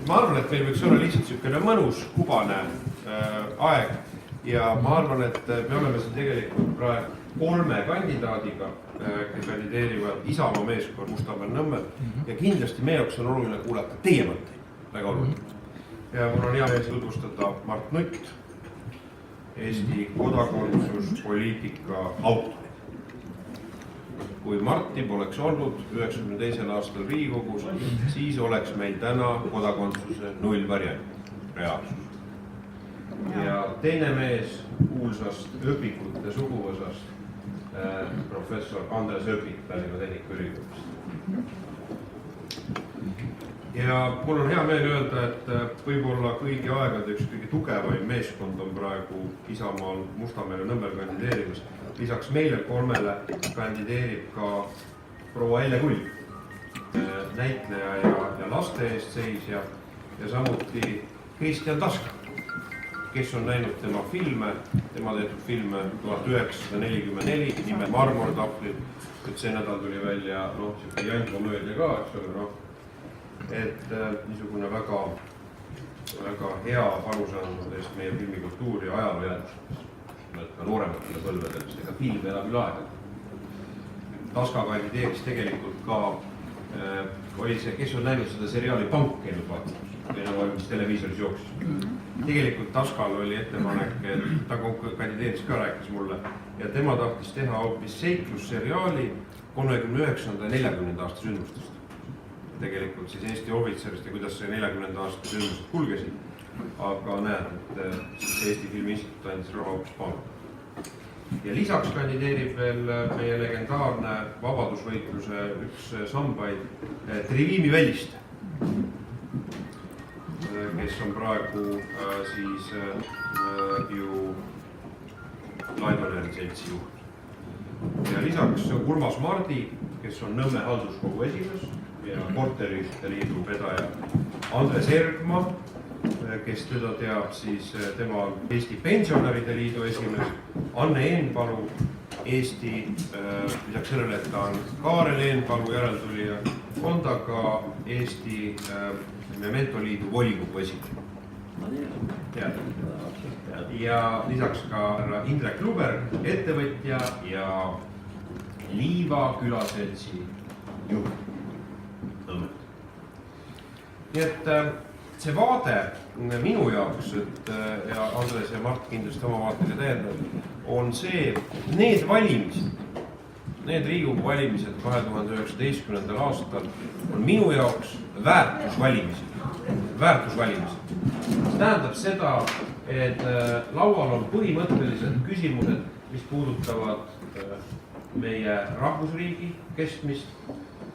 ma arvan, et meil võiks olla lihtsalt niisugune mõnus, kubane aeg ja ma arvan, et me oleme siin tegelikult praegu 3 kandidaadiga, kes kandideerivad Isamaa meeskond Mustamäel Nõmmel ja kindlasti meie jaoks on oluline kuulata teie mõtteid, väga oluline. Ja mul on hea meel tutvustada Mart Nutt, Eesti kodakondsuspoliitika autor. Kui Marti poleks olnud 92. aastal Riigikogus, siis oleks meil täna kodakondsuse nullvariant reaalsus. Ja teine mees kuulsast õpikute suguosast, professor Andres Õpik Tallinna Tehnikaülikoolist. Ja mul on hea meel öelda, et võib-olla kõigi aegade üks kõige tugevaim meeskond on praegu Isamaal Mustamäel ja Nõmmel kandideerimas. Lisaks meile 3 kandideerib ka proua Elle Kull, näitleja ja laste eest seisja ja samuti Kristjan Taska, kes on näinud tema filme, tema tehtud filme 1944 nime Marmortahvlil, et see nädal tuli välja jandkomöödia ka, eks ole, et niisugune väga hea panuse andnud eest meie filmikultuuri ja ajaloo jääduseks. Ka noorematele põlvedele, ega film elab üle aega. Taska kandideeris tegelikult ka, oli see, kes on näinud seda seriaali Pank käinud vaatamas, või nagu mis televiisoris jooksis. Tegelikult Taskal oli ettepanek, et ta kandideeris ka, rääkis mulle, ja tema tahtis teha hoopis seiklusseriaali 39. ja 40. aasta sündmustest. Tegelikult siis Eesti ohvitserist ja kuidas see 40. aasta sündmused kulgesid. Aga näed, et Eesti Filmi Instituut andis raha hoopis panka. Ja lisaks kandideerib veel meie legendaarne vabadusvõitluse üks sambaid Trivimi Velliste, kes on praegu siis ju Laevaneeri seltsi juht. Ja lisaks Urmas Mardi, kes on Nõmme halduskogu esimees ja korteriühiste liidu vedaja Andres Ergma, kes teda teab, siis tema Eesti Pensionäride Liidu esimees, Anne Eenpalu, Eesti, lisaks sellele, et ta on Kaarel Eenpalu järeltulija, on ta ka Eesti Memento Liidu volikogu esimees. Ja lisaks ka Indrek Luberg, ettevõtja ja Liiva külaseltsi juht. Nii et see vaade minu jaoks, ja Andres ja Mart kindlasti oma vaatega täiendavad, on see, need valimised, need Riigikogu valimised 2019. aastal on minu jaoks väärtusvalimised. See tähendab seda, et laual on põhimõttelised küsimused, mis puudutavad meie rahvusriigi kestmist,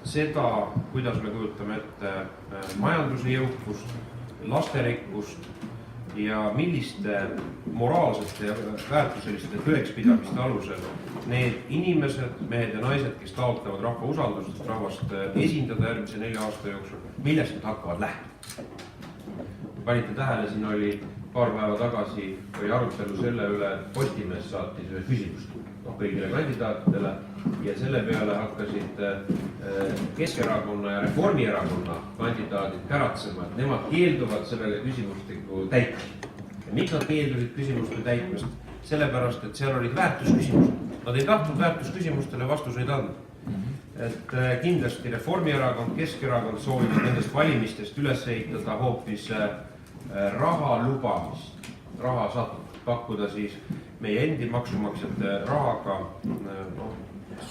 seda, kuidas me kujutame ette majanduse jõukust, lasterikkust ja milliste moraalsete ja väärtuseliste tõekspidamiste alusel need inimesed, mehed ja naised, kes taotlevad rahva usaldust, rahvast esindada järgmise 4 aasta jooksul, millest nad hakkavad lähtuma. Panite tähele, siin oli paar päeva tagasi oli arutelu selle üle, et Postimees saatis ühe küsimust kõigile kandidaatidele ja selle peale hakkasid Keskerakonna ja Reformierakonna kandidaadid käratsema, et nemad keelduvad sellele küsimustiku täitmist. Ja miks nad keeldusid küsimuste täitmist? Sellepärast, et seal olid väärtusküsimused. Nad ei tahtnud väärtusküsimustele vastuseid anda. Et kindlasti Reformierakond, Keskerakond soovivad nendest valimistest üles ehitada hoopis raha lubamist, raha pakkuda siis meie endi maksumaksjate rahaga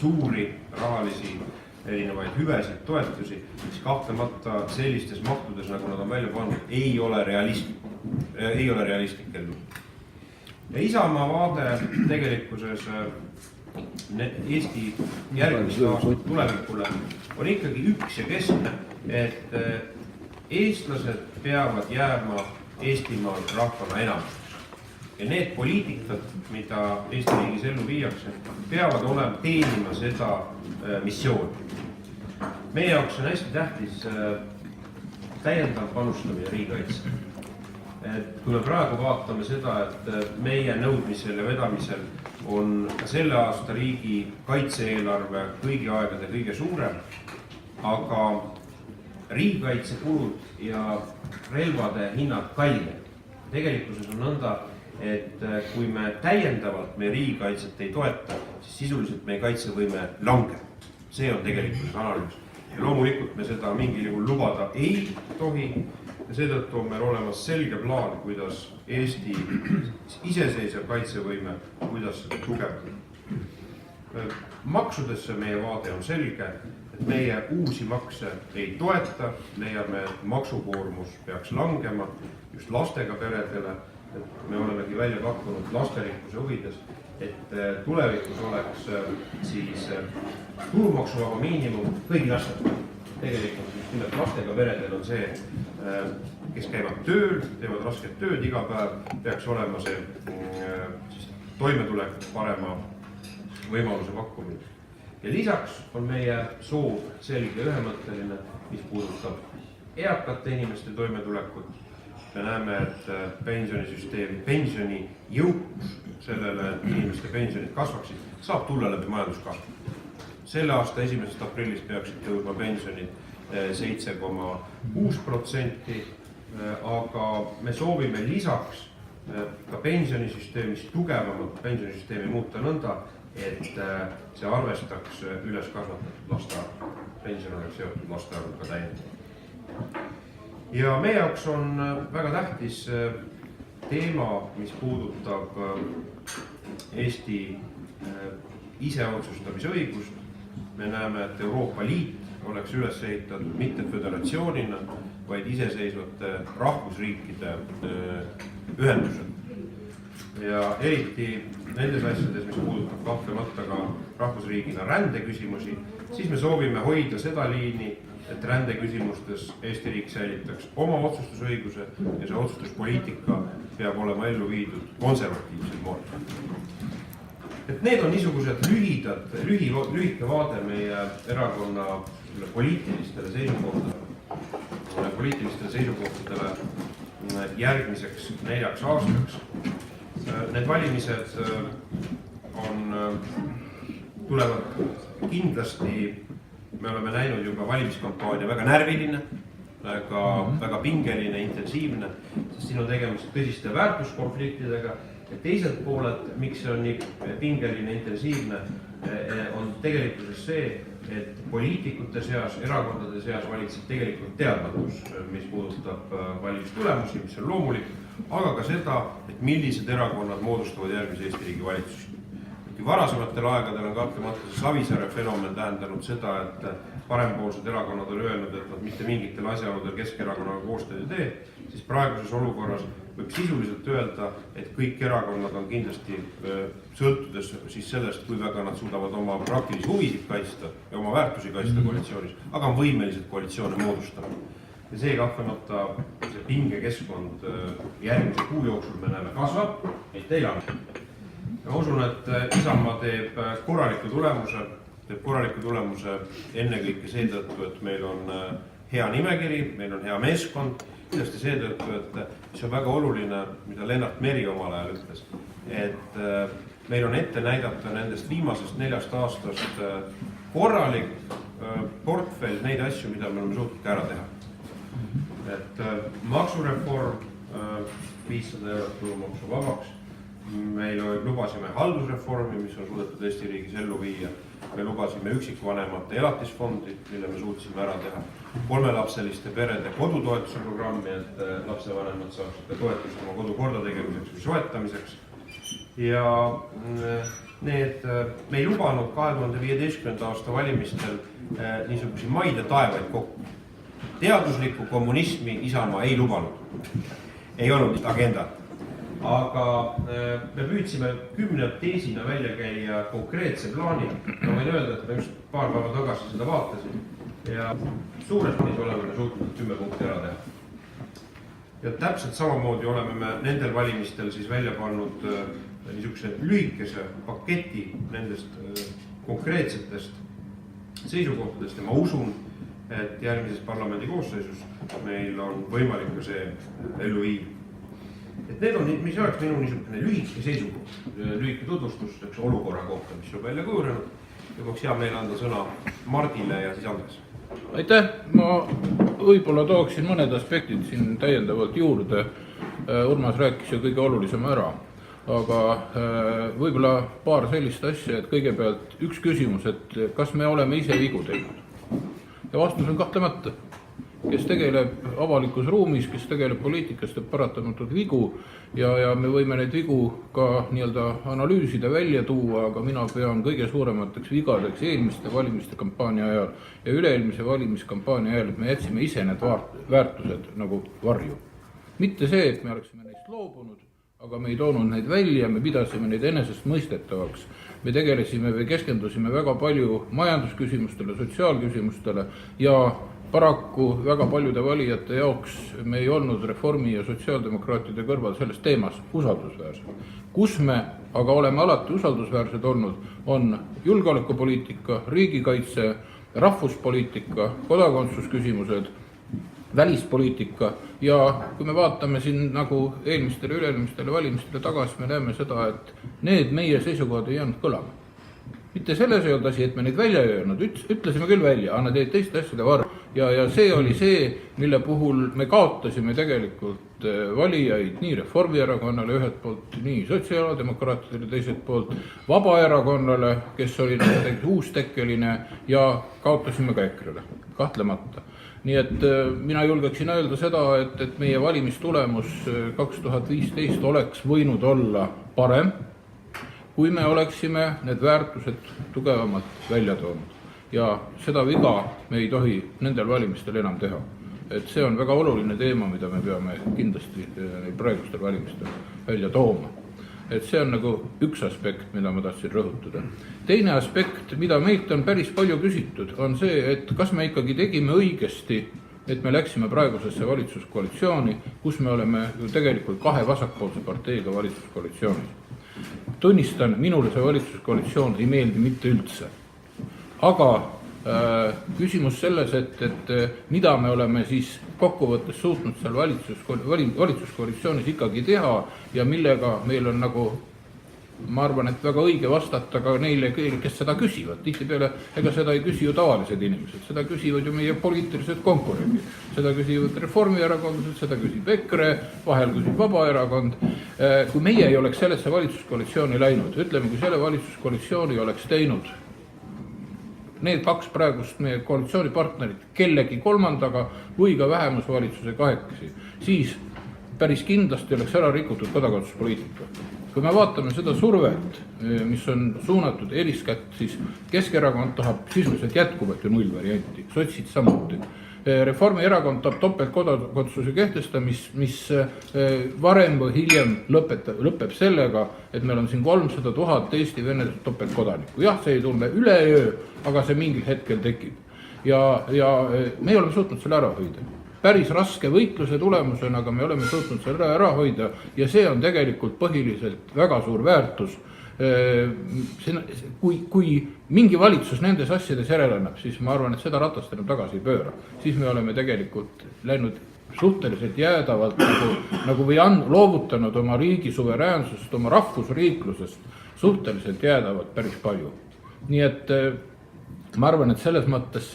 suuri rahalisi erinevaid hüvesid, toetusi, mis kahtlemata sellistes mahtudes, nagu nad on välja pannud, ei ole realistlik ellu. Ja Isamaa vaade tegelikkuses Eesti järgmiste aastate tulevikule on ikkagi üks ja keskne, et eestlased peavad jääma Eestimaal rahvana enamuseks. Ja need poliitikad, mida Eesti riigis ellu viiakse, peavad olema teenima seda missiooni. Meie jaoks on hästi tähtis täiendav panustamine riigikaitse. Kui me praegu vaatame seda, et meie nõudmisel ja vedamisel on selle aasta riigi kaitse-eelarve kõigi aegade kõige suurem, aga riigikaitsekulud ja relvade hinnad kallinevad. Tegelikkuses on nõnda, et kui me täiendavalt meie riigikaitset ei toeta, siis sisuliselt meie kaitsevõime langeb. See on tegelikkuses analüüs. Ja loomulikult me seda mingil juhul lubada ei tohi ja seetõttu on meil olemas selge plaan, kuidas Eesti iseseisev kaitsevõime, kuidas seda tugevdada. Maksudesse meie vaade on selge, et meie uusi makse ei toeta, leiame, et maksukoormus peaks langema just lastega peredele, et me olemegi välja pakkunud lasterikkuse huvides, et tulevikus oleks siis tulumaksuvaba miinimum kõigi lastel. Tegelikult just nimelt lastega peredel on see, kes käivad tööl, teevad rasket tööd iga päev, peaks olema see toimetulek parema võimaluse pakkumine. Ja lisaks on meie soov selge ühemõtteline, mis puudutab eakate inimeste toimetulekut. Me näeme, et pensionisüsteemi, pensioni jõukus sellele, et inimeste pensionid kasvaksid, saab tulla läbi majanduskasvu. Selle aasta 1. aprillist peaksid tõusma pensionid 7,6%, aga me soovime lisaks ka pensionisüsteemis tugevamat pensionisüsteemi muuta nõnda, et see arvestaks üles kasvatatud laste arvu. Pension oleks seotud laste arvu ka täiendavalt. Ja meie jaoks on väga tähtis teema, mis puudutab Eesti iseotsustamise õigust. Me näeme, et Euroopa Liit oleks üles ehitatud mitte föderatsioonina, vaid iseseisvate rahvusriikide ühendused. Ja eriti nendes asjades, mis puudutab kahtlemata ka rahvusriigina rändeküsimusi, siis me soovime hoida seda liini, et rändeküsimustes Eesti riik säilitaks oma otsustusõiguse ja see otsustuspoliitika peab olema ellu viidud konservatiivsel moel. Et need on niisugused lühike vaade meie erakonna poliitilistele seisukohtadele järgmiseks 4 aastaks. Need valimised tulevad kindlasti. Me oleme näinud juba valimiskampaania väga närviline, väga pingeline, intensiivne, sest siin on tegemist tõsiste väärtuskonfliktidega ja teiselt poolelt, miks see on nii pingeline, intensiivne, on tegelikkuses see, et poliitikute seas, erakondade seas valitseb tegelikult teadmatus, mis puudutab valimistulemusi, mis on loomulik, aga ka seda, et millised erakonnad moodustavad järgmise Eesti riigi valitsusi. Varasematel aegadel on kahtlemata see Savisaare fenomen tähendanud seda, et parempoolsed erakonnad on öelnud, et nad mitte mingitel asjaoludel Keskerakonnaga koostööd ei tee, siis praeguses olukorras võib sisuliselt öelda, et kõik erakonnad on kindlasti sõltudes siis sellest, kui väga nad suudavad oma praktilisi huvisid kaitsta ja oma väärtusi kaitsta koalitsioonis, aga on võimelised koalitsioone moodustama. Ja see kahtlemata see pingekeskkond järgmise kuu jooksul me näeme kasvab, et ei lange. Ma usun, et Isamaa teeb korraliku tulemuse ennekõike seetõttu, et meil on hea nimekiri, meil on hea meeskond, kindlasti seetõttu, et see on väga oluline, mida Lennart Meri omal ajal ütles, et meil on ette näidata nendest viimasest 4 aastast korralik portfell neid asju, mida me oleme suutnud ka ära teha. Et maksureform 500 eurot tulumaksu vabaks. Meil lubasime haldusreformi, mis on suudetud Eesti riigis ellu viia. Me lubasime üksikvanemate elatisfondi, mille me suutsime ära teha. 3-lapseliste perede kodutoetuse programmi, et lapsevanemad saaksid ka toetust oma kodu kordategemiseks või soetamiseks. Ja me ei lubanud 2015. aasta valimistel niisugusi maid ja taevaid kokku. Teaduslikku kommunismi Isamaa ei lubanud. Ei olnud agendat. Aga me püüdsime 10 teesina välja käia konkreetse plaani. Ma võin öelda, et ma just paar päeva tagasi seda vaatasin ja suures mõis oleme suutnud 10 punkti ära teha. Ja täpselt samamoodi oleme me nendel valimistel siis välja pannud niisuguse lühikese paketi nendest konkreetsetest seisukohtadest ja ma usun, et järgmises parlamendi koosseisus meil on võimalik ka see ellu viia. Et need on, mis oleks minu niisugune lühike seisukoht, lühike tutvustus olukorra kohta, mis on välja kujunenud. Ja võiks hea meel anda sõna Mardile ja siis Andres. Aitäh! võib-olla tooksin mõned aspektid siin täiendavalt juurde. Urmas rääkis ju kõige olulisema ära, aga võib-olla paar sellist asja, et kõigepealt üks küsimus, et kas me oleme ise vigu teinud? Ja vastus on kahtlemata. Kes tegeleb avalikus ruumis, kes tegeleb poliitikast, teeb paratamatult vigu ja me võime neid vigu ka nii-öelda analüüsida, välja tuua, aga mina pean kõige suuremateks vigadeks eelmiste valimiste kampaania ajal ja üle-eelmise valimiskampaania ajal, et me jätsime ise need väärtused nagu varju. Mitte see, et me oleksime neist loobunud, aga me ei toonud neid välja, me pidasime neid enesest mõistetavaks. Me tegelesime või keskendusime väga palju majandusküsimustele, sotsiaalküsimustele ja paraku väga paljude valijate jaoks me ei olnud Reformi ja sotsiaaldemokraatide kõrval selles teemas usaldusväärsed. Kus me aga oleme alati usaldusväärsed olnud, on julgeolekupoliitika, riigikaitse, rahvuspoliitika, kodakondsusküsimused, välispoliitika ja kui me vaatame siin nagu eelmistele üle-eelmistele valimistele tagasi, me näeme seda, et need meie seisukohad ei jäänud kõlama. Mitte selles ei olnud asi, et me neid välja ei öelnud, ütlesime küll välja, aga nad jäid teiste asjade varju. Ja see oli see, mille puhul me kaotasime tegelikult valijaid nii Reformierakonnale ühelt poolt, nii sotsiaaldemokraatidele teiselt poolt, Vabaerakonnale, kes oli uustekkeline ja kaotasime ka EKRE-le, kahtlemata. Nii et mina julgeksin öelda seda, et meie valimistulemus 2015 oleks võinud olla parem, kui me oleksime need väärtused tugevamalt välja toonud. Ja seda viga me ei tohi nendel valimistel enam teha. Et see on väga oluline teema, mida me peame kindlasti praegustel valimistel välja tooma. Et see on nagu üks aspekt, mida ma tahtsin rõhutada. Teine aspekt, mida meilt on päris palju küsitud, on see, et kas me ikkagi tegime õigesti, et me läksime praegusesse valitsuskoalitsiooni, kus me oleme ju tegelikult kahe vasakpoolse parteiga valitsuskoalitsioonis. Tunnistan, minule see valitsuskoalitsioon ei meeldi mitte üldse. Aga küsimus selles, et mida me oleme siis kokkuvõttes suutnud seal valitsuskoalitsioonis ikkagi teha ja millega meil on nagu, ma arvan, et väga õige vastata ka neile, kes seda küsivad. Tihtipeale, ega seda ei küsi ju tavalised inimesed, seda küsivad ju meie poliitilised konkurendid. Seda küsivad Reformierakondlased, seda küsib EKRE, vahel küsib Vabaerakond. Kui meie ei oleks sellesse valitsuskoalitsiooni läinud, ütleme, kui selle valitsuskoalitsiooni oleks teinud need kaks praegust meie koalitsioonipartnerid kellegi kolmandaga või ka vähemusvalitsuse kahekesi, siis päris kindlasti oleks ära rikutud kodakondsuspoliitika. Kui me vaatame seda survet, mis on suunatud eriskätt, siis Keskerakond tahab sisuliselt jätkuvalt ju nullvarianti, sotsid samuti. Reformierakond tahab topeltkodakondsuse kehtestamist, mis varem või hiljem lõpeb sellega, et meil on siin 300 000 Eesti Vene topeltkodanikku. Jah, see ei tunne üleöö, aga see mingil hetkel tekib. Ja me oleme suutnud selle ära hoida. Päris raske võitluse tulemusena, aga me oleme suutnud selle ära hoida ja see on tegelikult põhiliselt väga suur väärtus. Kui mingi valitsus nendes asjades järele annab, siis ma arvan, et seda ratast enam tagasi ei pööra. Siis me oleme tegelikult läinud suhteliselt jäädavalt nagu või loovutanud oma riigi suveräänsusest, oma rahvusriiklusest suhteliselt jäädavalt päris palju. Nii et ma arvan, et selles mõttes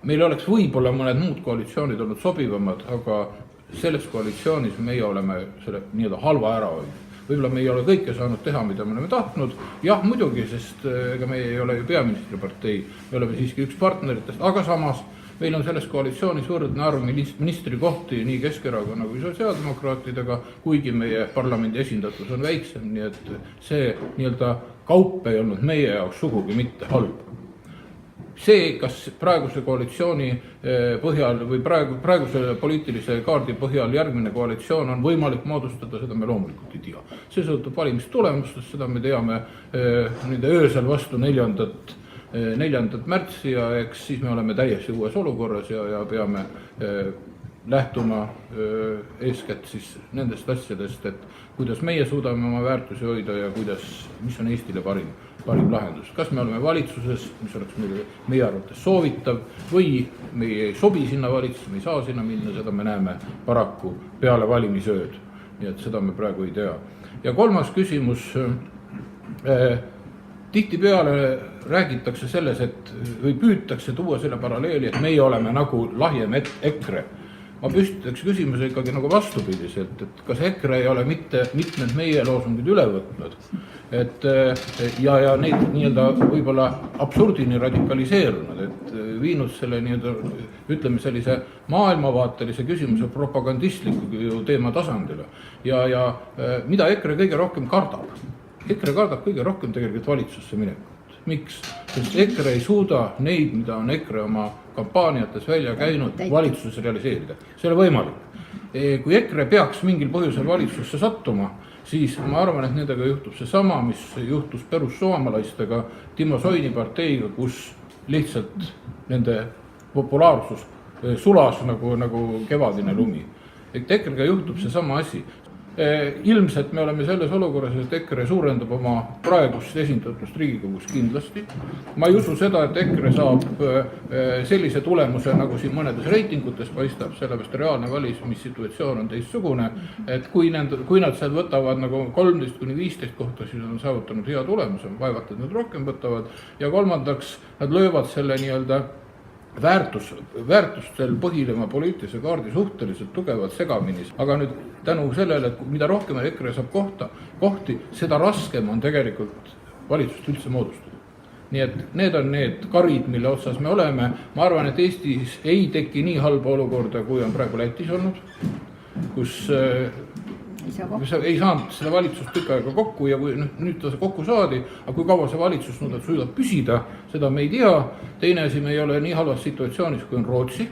meil oleks võib-olla mõned muud koalitsioonid olnud sobivamad, aga selles koalitsioonis meie oleme selle nii-öelda halva ära hoidnud. Võib-olla me ei ole kõike saanud teha, mida me oleme tahtnud. Jah, muidugi, sest ega me ei ole ju peaministripartei, me oleme siiski üks partneritest, aga samas meil on selles koalitsioonis võrdne arv ministrikohti nii Keskerakonna kui sotsiaaldemokraatidega, kuigi meie parlamendi esindatus on väiksem, nii et see nii-öelda kaup ei olnud meie jaoks sugugi mitte halb. See, kas praeguse koalitsiooni põhjal või praeguse poliitilise kaardi põhjal järgmine koalitsioon on võimalik moodustada, seda me loomulikult ei tea. See sõltub valimistulemustest, seda me teame nende öösel vastu 4. märtsi ja eks siis me oleme täiesti uues olukorras ja peame lähtuma eeskätt siis nendest asjadest, et kuidas meie suudame oma väärtusi hoida ja mis on Eestile parim lahendus. Kas me oleme valitsuses, mis oleks meie arvates soovitav või me ei sobi sinna valitsus, me ei saa sinna minna, seda me näeme paraku peale valimisööd. Nii et seda me praegu ei tea. Ja kolmas küsimus, tihtipeale räägitakse selles, et või püütakse tuua selle paralleeli, et meie oleme nagu lahjem EKRE. Ma püstitaks küsimuse ikkagi nagu vastupidiselt, et kas EKRE ei ole mitmed meie loosungid üle võtnud, et ja neid nii-öelda võib-olla absurdini radikaliseerunud, et viinud selle nii-öelda, ütleme sellise maailmavaatelise küsimuse propagandistliku teema tasandile. Ja mida EKRE kõige rohkem kardab? EKRE kardab kõige rohkem tegelikult valitsusse minekut. Miks? Sest EKRE ei suuda neid, mida on EKRE oma kampaaniates välja käinud, valitsuses realiseerida. See ei ole võimalik. Kui EKRE peaks mingil põhjusel valitsusse sattuma, siis ma arvan, et nendega juhtub see sama, mis juhtus perussuomalaistega, Timo Soini parteiga, kus lihtsalt nende populaarsus sulas nagu kevadine lumi. Et EKRE-ga juhtub see sama asi. Ilmselt me oleme selles olukorras, et EKRE suurendab oma praegust esindatust Riigikogus kindlasti. Ma ei usu seda, et EKRE saab sellise tulemuse, nagu siin mõnedes reitingutes paistab, sellepärast reaalne valimissituatsioon on teistsugune, et kui nad seal võtavad nagu 13-15 kohta, siis on saavutanud hea tulemuse, vaevalt, et nad rohkem võtavad, ja kolmandaks nad löövad selle nii-öelda väärtustel põhilema poliitilise kaardi suhteliselt tugevad segamini. Aga nüüd tänu sellele, et mida rohkem EKRE saab kohti, seda raskem on tegelikult valitsust üldse moodustada. Nii et need on need karid, mille otsas me oleme. Ma arvan, et Eestis ei teki nii halba olukorda, kui on praegu Lätis olnud, kus ei saanud seda valitsust tükk aega kokku ja kui nüüd ta kokku saadi, aga kui kaua see valitsus suudab püsida, seda me ei tea. Teine asi, me ei ole nii halvas situatsioonis, kui on Rootsi,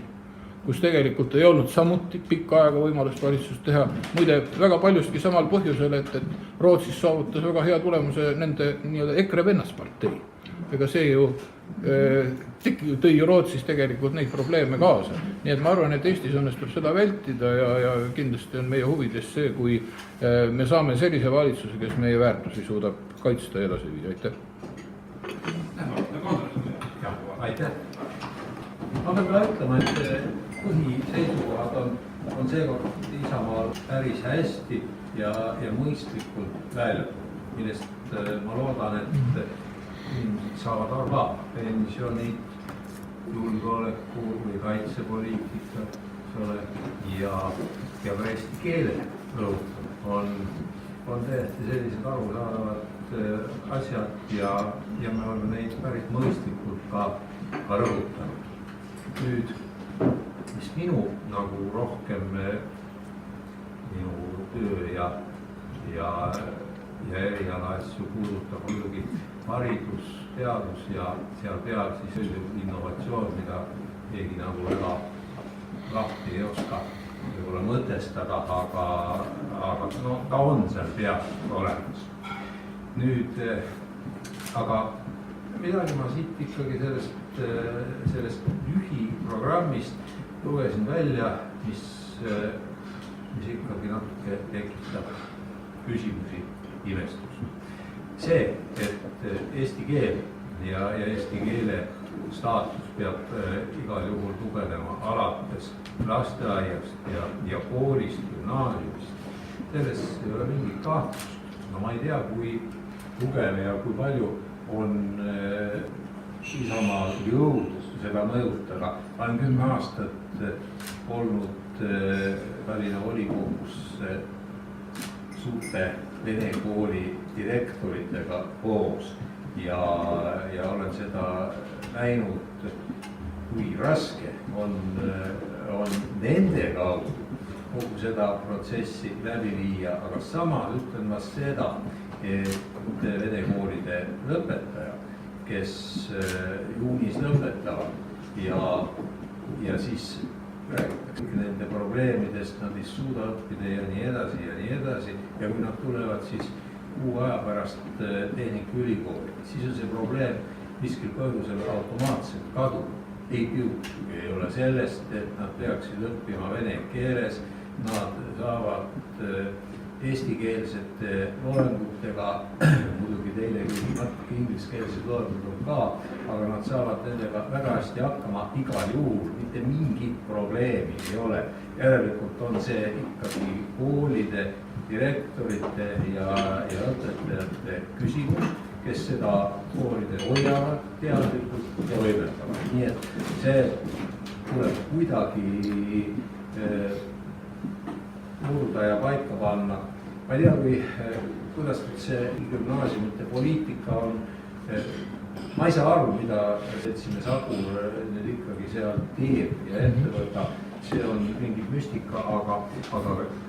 kus tegelikult ei olnud samuti pikka aega võimalust valitsust teha. Muide, väga paljustki samal põhjusel, et Rootsis saavutas väga hea tulemuse nende nii-öelda EKRE vennaspartei. Ega see ju tõi ju Rootsis tegelikult neid probleeme kaasa. Nii et ma arvan, et Eestis õnnestub seda vältida ja kindlasti on meie huvides see, kui me saame sellise valitsuse, kes meie väärtusi suudab kaitsta ja edasi viia. Aitäh! Aitäh! Ma pean ka ütlema, et põhiseisukohad on seekord Isamaal päris hästi ja mõistlikult väljatud, millest ma loodan, et inimesed saavad aru ka. Pensionid, julgeoleku või kaitsepoliitika ja ka eesti keele on täiesti sellised arusaadavad asjad ja me oleme neid päris mõistlikult ka rõhutanud. Nüüd, mis minu nagu rohkem minu töö ja eriala asju puudutab muidugi haridus, teadus ja seal peal siis innovatsioon, mida keegi nagu väga lahti ei oska võib-olla mõtestada, aga no, ta on seal peal olemas. Nüüd, aga midagi ma siit ikkagi sellest lühiprogrammist lugesin välja, mis ikkagi natuke tekitab küsimusi, imestust. See, et eesti keel ja eesti keele staatus peab igal juhul tugevnema alates lasteaiast ja koolist, gümnaasiumist. Selles ei ole mingit kahtlust. No ma ei tea, kui tugev ja kui palju on Isamaal jõudus seda mõjutada. Ma olen 10 aastat olnud Tallinna volikogus suurte vene kooli direktoritega koos ja olen seda näinud, kui raske on nende kaudu kogu seda protsessi läbi viia, aga samas ütlen ma seda, et vene koolide lõpetaja, kes juunis lõpetavad ja siis räägitakse nende probleemidest, nad ei suuda õppida ja nii edasi. Ja kui nad tulevad siis kuu aja pärast tehnikaülikooli, siis on see probleem miskil põhjusel automaatselt kadunud. Ei piutugi ei ole sellest, et nad peaksid õppima vene keeles, nad saavad eestikeelsete loengutega, muidugi teile natuke ingliskeelsed loengud on ka, aga nad saavad nendega väga hästi hakkama igal juhul, mitte mingit probleemi ei ole. Järelikult on see ikkagi koolide, direktorite ja õpetajate küsimus kes seda koolide hoiavad teadlikult ja võimendavad. Nii et see tuleb kuidagi murda ja paika panna. Ma ei tea, kuidas see gümnaasiumite poliitika on. Ma ei saa aru, mida seltsimees Agur nüüd ikkagi seal teeb ja ette võtab. See on mingi müstika, aga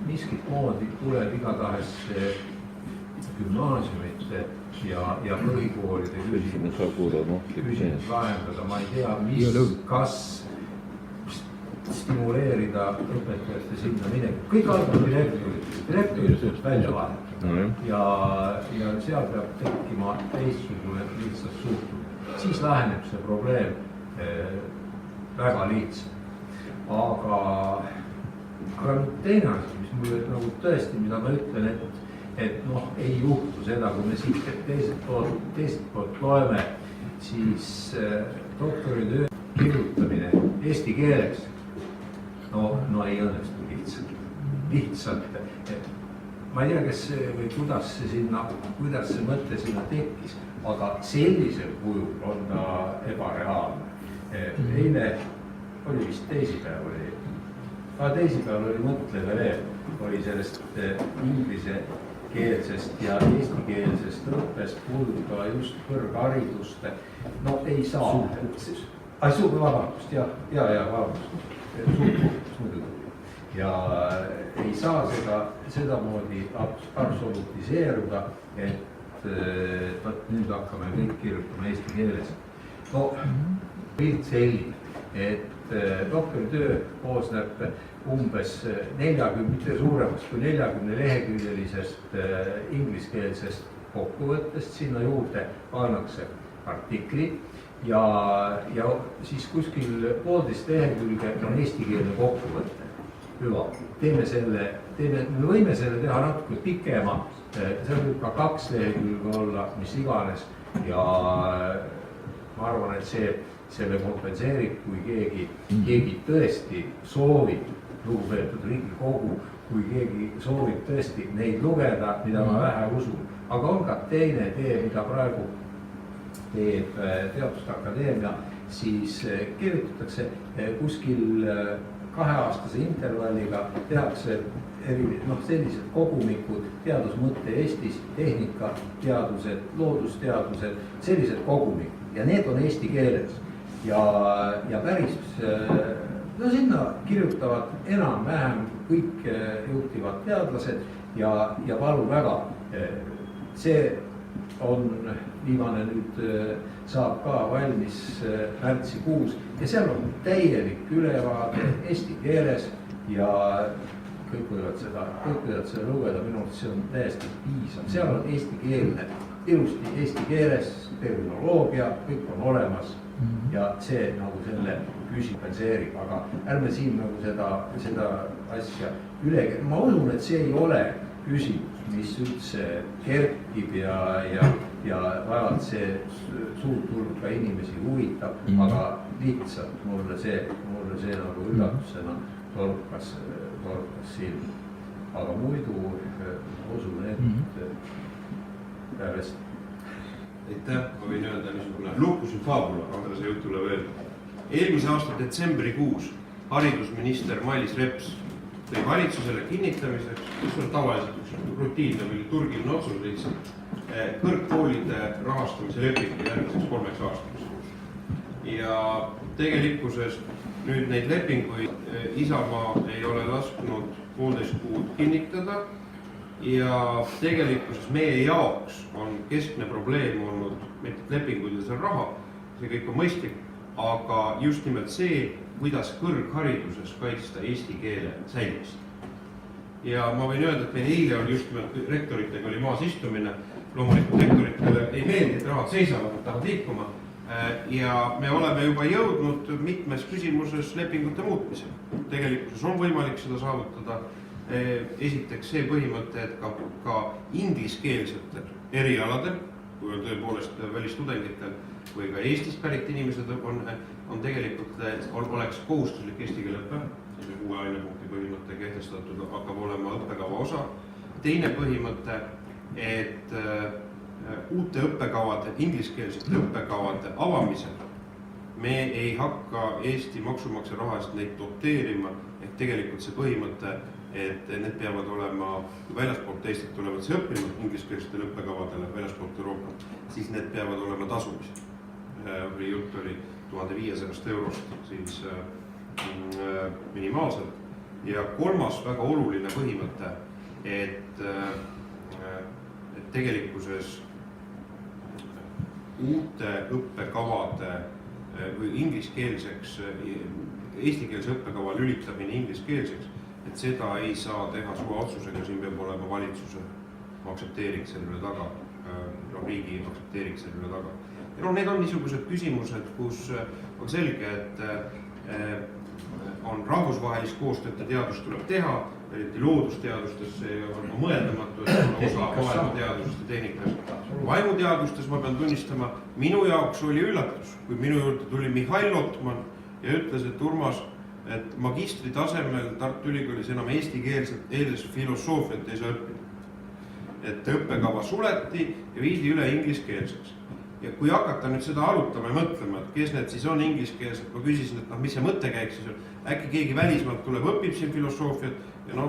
miskit moodi tuleb igatahes gümnaasiumite ja põhikoolide küsimus lahendada. Ma ei tea, kas stimuleerida õpetajate sinna minek. Kõik algab direktorid välja vahetada ja seal peab tekkima teistsugune lihtsalt suhtumine. Siis laheneb see probleem väga lihtsalt. Aga teine asi, mis mulle nagu tõesti, mida ma ütlen, et ei juhtu seda, kui me siit teiselt poolt loeme, siis doktoritöö kirjutamine eesti keeles ei õnnestu lihtsalt. Ma ei tea, kes või kuidas see mõte sinna tekkis, aga sellisel kujul on ta ebareaalne. Eile oli vist teisipäev oli mõtleme veel, oli sellest inglisekeelsest ja eestikeelsest õppest puuduta just kõrgharidust. Ei saa. Vabandust, ja ei saa sedamoodi absolutiseeruda, et nüüd hakkame kõik kirjutama eesti keeles. Pilt selline, et doktoritöö koosneb umbes 40 suuremast kui 40 leheküljelisest ingliskeelsest kokkuvõttest, sinna juurde pannakse artikli ja siis kuskil 1,5 lehekülge on eestikeelne kokkuvõte. Hüva, me võime selle teha natuke pikema, see võib ka 2 lehekülge olla, mis iganes ja ma arvan, et selle kompenseerib, kui keegi tõesti soovib, lugupeetud Riigikogu, kui keegi soovib tõesti neid lugeda, mida ma vähe usun. Aga on ka teine tee, mida praegu teeb Teaduste Akadeemia, siis kirjutatakse kuskil 2-aastase intervalliga, tehakse sellised kogumikud, teadusmõtte Eestis, tehnika, teadused, loodusteadused, sellised kogumikud ja need on eesti keeles. Ja päris, sinna kirjutavad enam-vähem kõik juhtivad teadlased ja palun väga, see on viimane nüüd saab ka valmis märtsikuus ja seal on täielik ülevaade eesti keeles ja kõik võivad seda lugeda, minu arust see on täiesti piisav, seal on eestikeelne, ilusti eesti keeles, terminoloogia, kõik on olemas ja see nagu selle kompenseerib, aga ärme siin nagu seda asja üle, ma usun, et see ei ole küsimus, mis üldse kerkib ja vaevalt see suurt hulka inimesi huvitab, aga lihtsalt mulle see nagu üllatusena torkas silma. Aga muidu usun, et pärast. Aitäh, ma võin öelda niisugune lukusin faabula Andrese jutule veel. Eelmise aasta detsembrikuus haridusminister Mailis Reps tõi valitsusele kinnitamiseks, mis on tavaliselt üks rutiinne või liturgiline otsus lihtsalt, kõrgkoolide rahastamise lepingu järgmiseks 3 aastaks. Ja tegelikkuses nüüd neid lepinguid Isamaa ei ole lasknud 1,5 kuud kinnitada ja tegelikkuses meie jaoks on keskne probleem olnud mitte lepinguid ja seal raha, see kõik on mõistlik, aga just nimelt see, kuidas kõrghariduses kaitsta eesti keele säilimist. Ja ma võin öelda, et meil eile oli just nimelt rektoritega oli maas istumine, loomulikult rektoritele ei meeldi, et rahad seisavad, nad tahavad liikuma ja me oleme juba jõudnud mitmes küsimuses lepingute muutmisel. Tegelikkuses on võimalik seda saavutada. Esiteks see põhimõte, et ka ingliskeelsetel erialadel, kui on tõepoolest välistudengitel või ka Eestist pärit inimesed on tegelikult, oleks kohustuslik eesti keele õpe, see 6 ainepunkti põhimõte kehtestatud, hakkab olema õppekava osa. Teine põhimõte, et uute õppekavade, ingliskeelsete õppekavade avamisel me ei hakka Eesti maksumaksja raha eest neid doteerima, ehk tegelikult see põhimõte, et need peavad olema väljaspoolt Eestit tulevad see õppima ingliskeelsetele õppekavadele väljaspoolt Euroopat, siis need peavad olema tasumised. Jutt oli 1500 eurost siis minimaalselt. Ja kolmas väga oluline põhimõte, et tegelikkuses uute õppekavade või ingliskeelseks, eestikeelse õppekava lülitamine ingliskeelseks, et seda ei saa teha suvaotsusega, siin peab olema valitsuse aktsepteering selle taga, riigi aktsepteering selle taga. Ja need on niisugused küsimused, kus on selge, et on rahvusvahelist koostööd ja teadust tuleb teha, eriti loodusteadustes see on mõeldamatu, et on osa maailmateadusest ja tehnikast. Vaimuteadustes ma pean tunnistama, minu jaoks oli üllatus, kui minu juurde tuli Mihhail Lotman ja ütles, et Urmas, et magistri tasemel Tartu Ülikoolis enam eestikeelses filosoofiat ei saa õppida. Et õppekava suleti ja viidi üle ingliskeelseks. Ja kui hakata nüüd seda arutama ja mõtlema, et kes need siis on ingliskeelsed, ma küsisin, et mis see mõttekäik siis on, äkki keegi välismaalt tuleb, õpib siin filosoofiat ja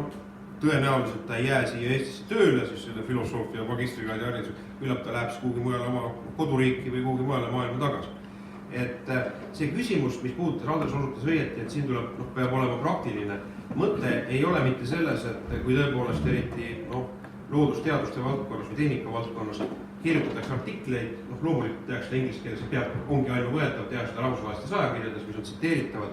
tõenäoliselt ta ei jää siia Eestisse tööle, siis selle filosoofia magistrikraadi haridus, küllap ta läheb siis kuhugi mujale oma koduriiki või kuhugi mujale maailma tagasi. Et see küsimus, mis puudutas, Andres osutas õieti, et siin tuleb, peab olema praktiline. Mõte ei ole mitte selles, et kui tõepoolest eriti loodusteaduste valdkonnas või tehnika valdkonnas kirjutatakse artikleid, loomulikult tehakse seda inglise keeles, ongi ainuvõetav, tehakse seda rahvusvahelistes ajakirjades, mis on tsiteeritavad,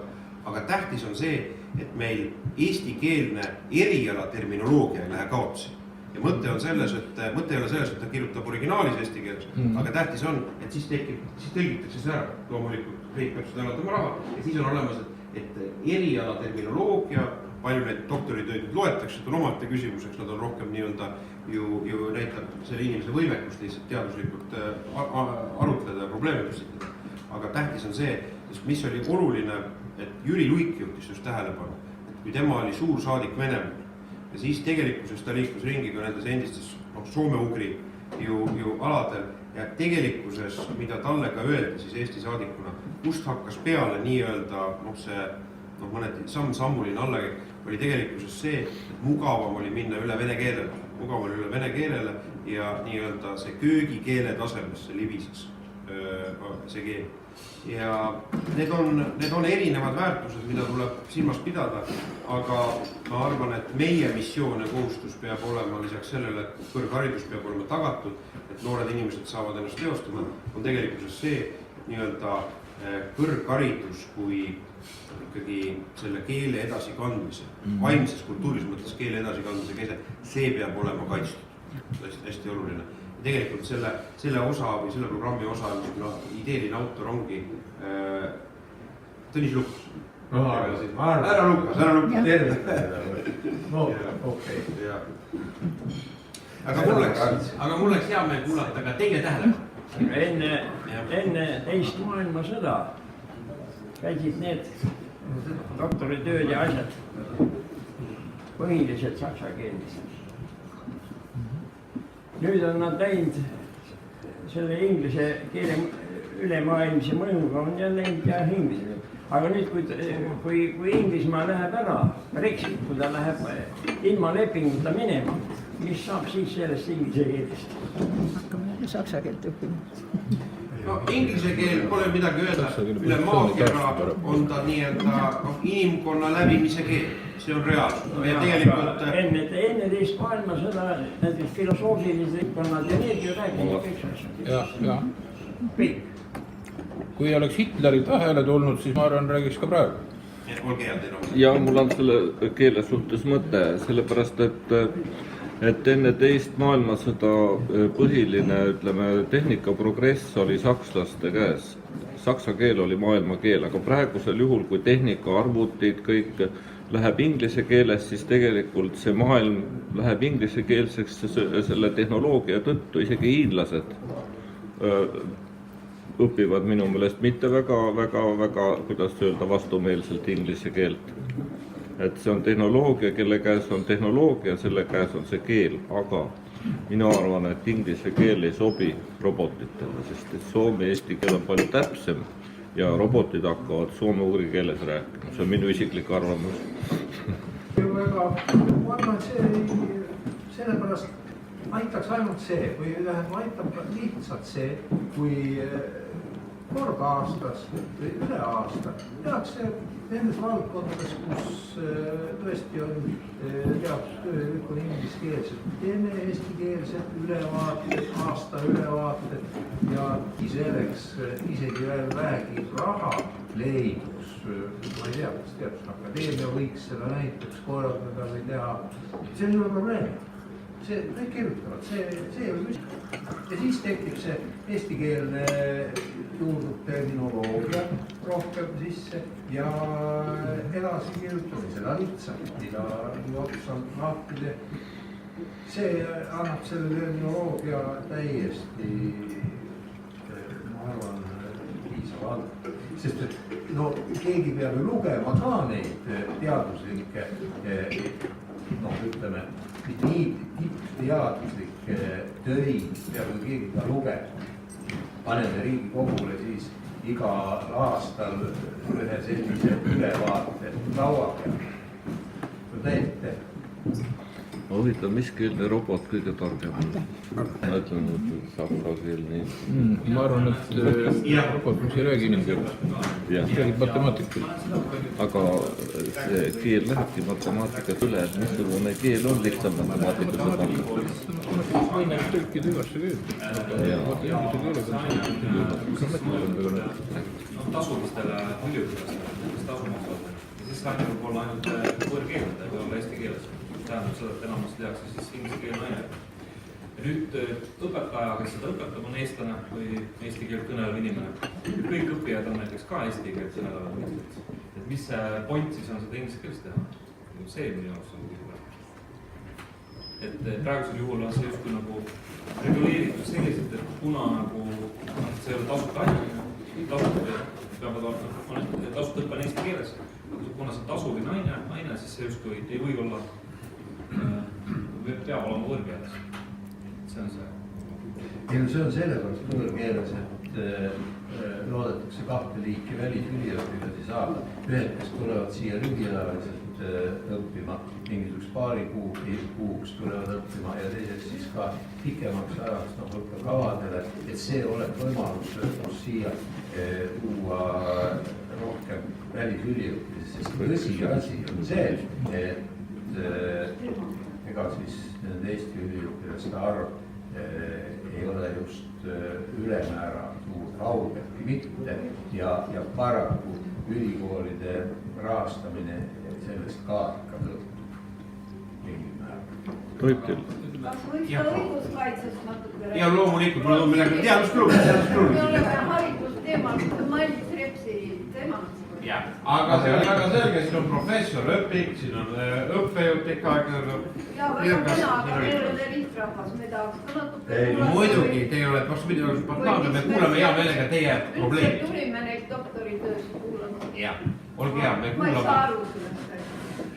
aga tähtis on see, et meil eestikeelne erialaterminoloogia ei lähe kaotsi. Ja mõte on selles, et mõte ei ole selles, et ta kirjutab originaalis eesti keeles, aga tähtis on, et siis tõlgitakse see ära. Loomulikult riik peab seda allatama raha ja siis on olemas, et erialaterminoloogia, palju neid doktoritööd loetakse, et on omate küsimuseks, nad on rohkem nii-öelda ju näitab selle inimese võimekust lihtsalt teaduslikult arutleda ja probleeme püstitada. Aga tähtis on see, mis oli oluline, et Jüri Luik juhtis just tähelepanu, et kui tema oli suursaadik Venemaal ja siis tegelikkuses ta liikus ringi ka nendes endistes soome-ugri ju aladel ja tegelikkuses, mida talle ka öeldi siis Eesti saadikuna, kust hakkas peale nii-öelda see mõneti sammuline allakäik, oli tegelikkuses see, et mugavam oli minna üle vene keelele ja nii-öelda see köögikeele tasemesse libises see keel. Ja need on erinevad väärtused, mida tuleb silmas pidada, aga ma arvan, et meie missioon ja kohustus peab olema lisaks sellele, et kõrgharidus peab olema tagatud, et noored inimesed saavad ennast teostama, on tegelikkuses see nii-öelda kõrgharidus kui ikkagi selle keele edasikandmise, vaimses kultuuris mõttes keele edasikandmise keele, see peab olema kaitstud, hästi oluline. Tegelikult selle osa või selle programmi osa ideeline autor ongi Tõnis Lukas. Ära Lukas. No, okei. Aga mul läks hea meel kuulata ka teie tähelepanu. Enne teist maailmasõda käisid need doktoritööd ja asjad põhiliselt saksa keeles. Nüüd on nad läinud selle inglise keele ülemaailmse mõjuga on ja läinud ja inglise. Aga nüüd, kui Inglismaa läheb ära, Brexit, kui ta läheb ilma lepinguta minema, mis saab siis sellest inglise keelest? Hakkame saksa keelt õppima. Inglise keel pole midagi öelda, üle maakera on ta nii-öelda inimkonna läbimise keel, see on reaalsus. Enne teist maailmasõda näiteks filosoofilised õppannad ja need ju räägivad kõik asjad. Kui oleks Hitleri tähele tulnud, siis ma arvan, räägiks ka praegu. Ja mul on selle keele suhtes mõte, sellepärast et enne teist maailmasõda põhiline, ütleme, tehnika progress oli sakslaste käes. Saksa keel oli maailma keel, aga praegusel juhul, kui tehnika, arvutid, kõik läheb inglise keeles, siis tegelikult see maailm läheb inglise keelseks selle tehnoloogia tõttu, isegi hiinlased õpivad minu meelest mitte väga, kuidas öelda, vastumeelselt inglise keelt. Et see on tehnoloogia, kelle käes on tehnoloogia, selle käes on see keel, aga mina arvan, et inglise keel ei sobi robotitele, sest et soome eesti keel on palju täpsem ja robotid hakkavad soome-ugri keeles rääkima, see on minu isiklik arvamus. Aga ma arvan, et see sellepärast aitaks ainult see või tähendab, aitab ka lihtsalt see, kui kord aastas või üle aasta tehakse nendes valdkondades, kus tõesti on teadustöö kõik on ingliskeelsed. Teeme eestikeelsed ülevaated, aasta ülevaated ja selleks isegi veel vähegi raha leidus. Ma ei tea, kas Teadusakadeemia võiks seda näiteks korraldada või teha. See ei ole probleem. See kõik kirjutavad, see ei ole küsimus. Ja siis tekib see eestikeelne juurdub terminoloogia rohkem sisse ja edasi kirjutame seda lihtsalt, mida ots on lahti tehtud. See annab selle terminoloogia täiesti, ma arvan, piisava alt. Sest et no keegi peab ju lugema ka neid teaduslikke, ütleme, tippteaduslikke töid peab ju keegi ka lugema. Paneme Riigikogule siis igal aastal ühe sellise ülevaate laua peal. Teete. Ma huvitav, mis keelne robot kõige targem on? Ma ütlen, et saksa keel nii. Ma arvan, et robot, mis ei räägi inimkeeles, räägib matemaatikast. Aga see keel lähebki matemaatikast üle, et missugune keel on lihtsam matemaatikast targem. Võime tõlkida igasse keelde. Tasumistele üliõpilastele, kes tasu maksavad. Ja siis räägime võib olla ainult võõrkeelde või olla eesti keeles. Tähendab seda, et enamasti tehakse siis inglise keelne aine. Ja nüüd õpetaja, kes seda õpetab, on eestlane või eesti keelt kõnelev inimene. Ja kõik õppijad on näiteks ka eesti keelt kõnelevad inimesed. Et mis see point siis on seda inglise keeles teha? See minu jaoks on küsimus. Et praegusel juhul on see justkui nagu reguleeritud selliselt, et kuna nagu see ei ole tasuta aine, tasuta õppe on eesti keeles, kuna see tasuline aine, siis see justkui ei või olla, peab olema võõrkeeles. See on see. See on sellepärast võõrkeeles, et loodetakse kahte liiki välisüliõpilasi saada. Ühed, kes tulevad siia lühiajaliselt õppima, mingisugust paari kuuks tulevad õppima ja teiseks siis ka pikemaks ajaks õppekavadele, et see oleks võimalus siia tuua rohkem välisüliõpilasi, sest tõsiasi on see, et ega siis nende Eesti üliõpilaste arv ei ole just ülemäära suur, kaugeltki mitte ja paraku ülikoolide rahastamine sellest ka ikka tõhtub mingil määral. Toib küll. Kas võiks ka õiguskaitsest natuke rääkida? Ja loomulikult, mul on midagi teadusklubis. Me oleme haridusteemal, Mailis Repsi teemast. Aga see on väga selge, siin on professor, õpik, siin on õppejõud, pikk aeg. Ja väga kena, aga meil on lihtrahvas, me tahaks ka natuke. Muidugi, teie olete vastupidi, me kuulame hea meelega teie probleemi. Üldse tulime neid doktoritöös kuulama. Jah, olge hea, me Ma ei saa kuulame. aru sellest.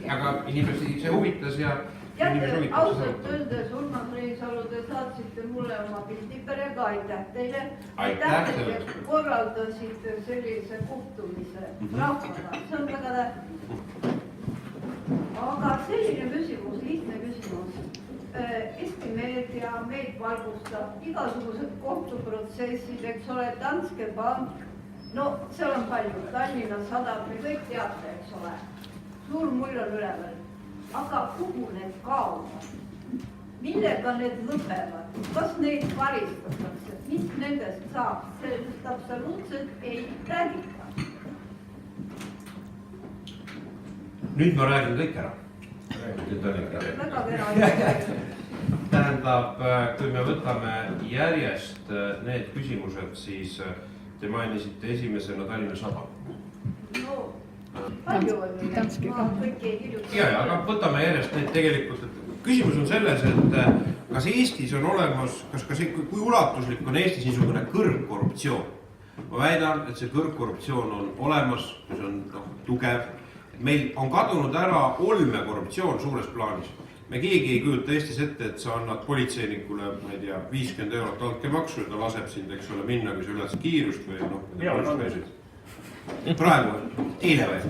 Aga inimesi see huvitas ja Jätte, ausalt öeldes Urmas Reinsalu, te saatsite mulle oma pildiperega, aitäh teile. Aitäh et te korraldasite sellise kohtumise rahvaga, see on väga tähtis. Aga selline küsimus, lihtne küsimus. Eesti meedia meid valgustab igasugused kohtuprotsessid, eks ole, Danske Bank, no seal on palju, Tallinna Sadam, me kõik teate, eks ole, suur mull on üleval. Aga kuhu need kaovad? Millega need lõpevad? Kas neid karistatakse? Mis nendest saab? Sellest absoluutselt ei räägita. nüüd ma räägin kõik ära. Väga kena. Tähendab, kui me võtame järjest need küsimused, siis te mainisite esimesena Tallinna Sadam. No, palju on ju, ma kõiki ei kirjuta. Ja, aga võtame järjest need tegelikult, et küsimus on selles, et kas Eestis on olemas, kui ulatuslik on Eestis niisugune kõrgkorruptsioon? Ma väidan, et see kõrgkorruptsioon on olemas, see on tugev. Meil on kadunud ära olmekorruptsioon suures plaanis. me keegi ei kujuta Eestis ette, et sa annad politseinikule, ma ei tea, 50 eurot altkäemaksu ja ta laseb sind, eks ole, minna, kui sa ületad kiirust või noh. Praegu, eile või?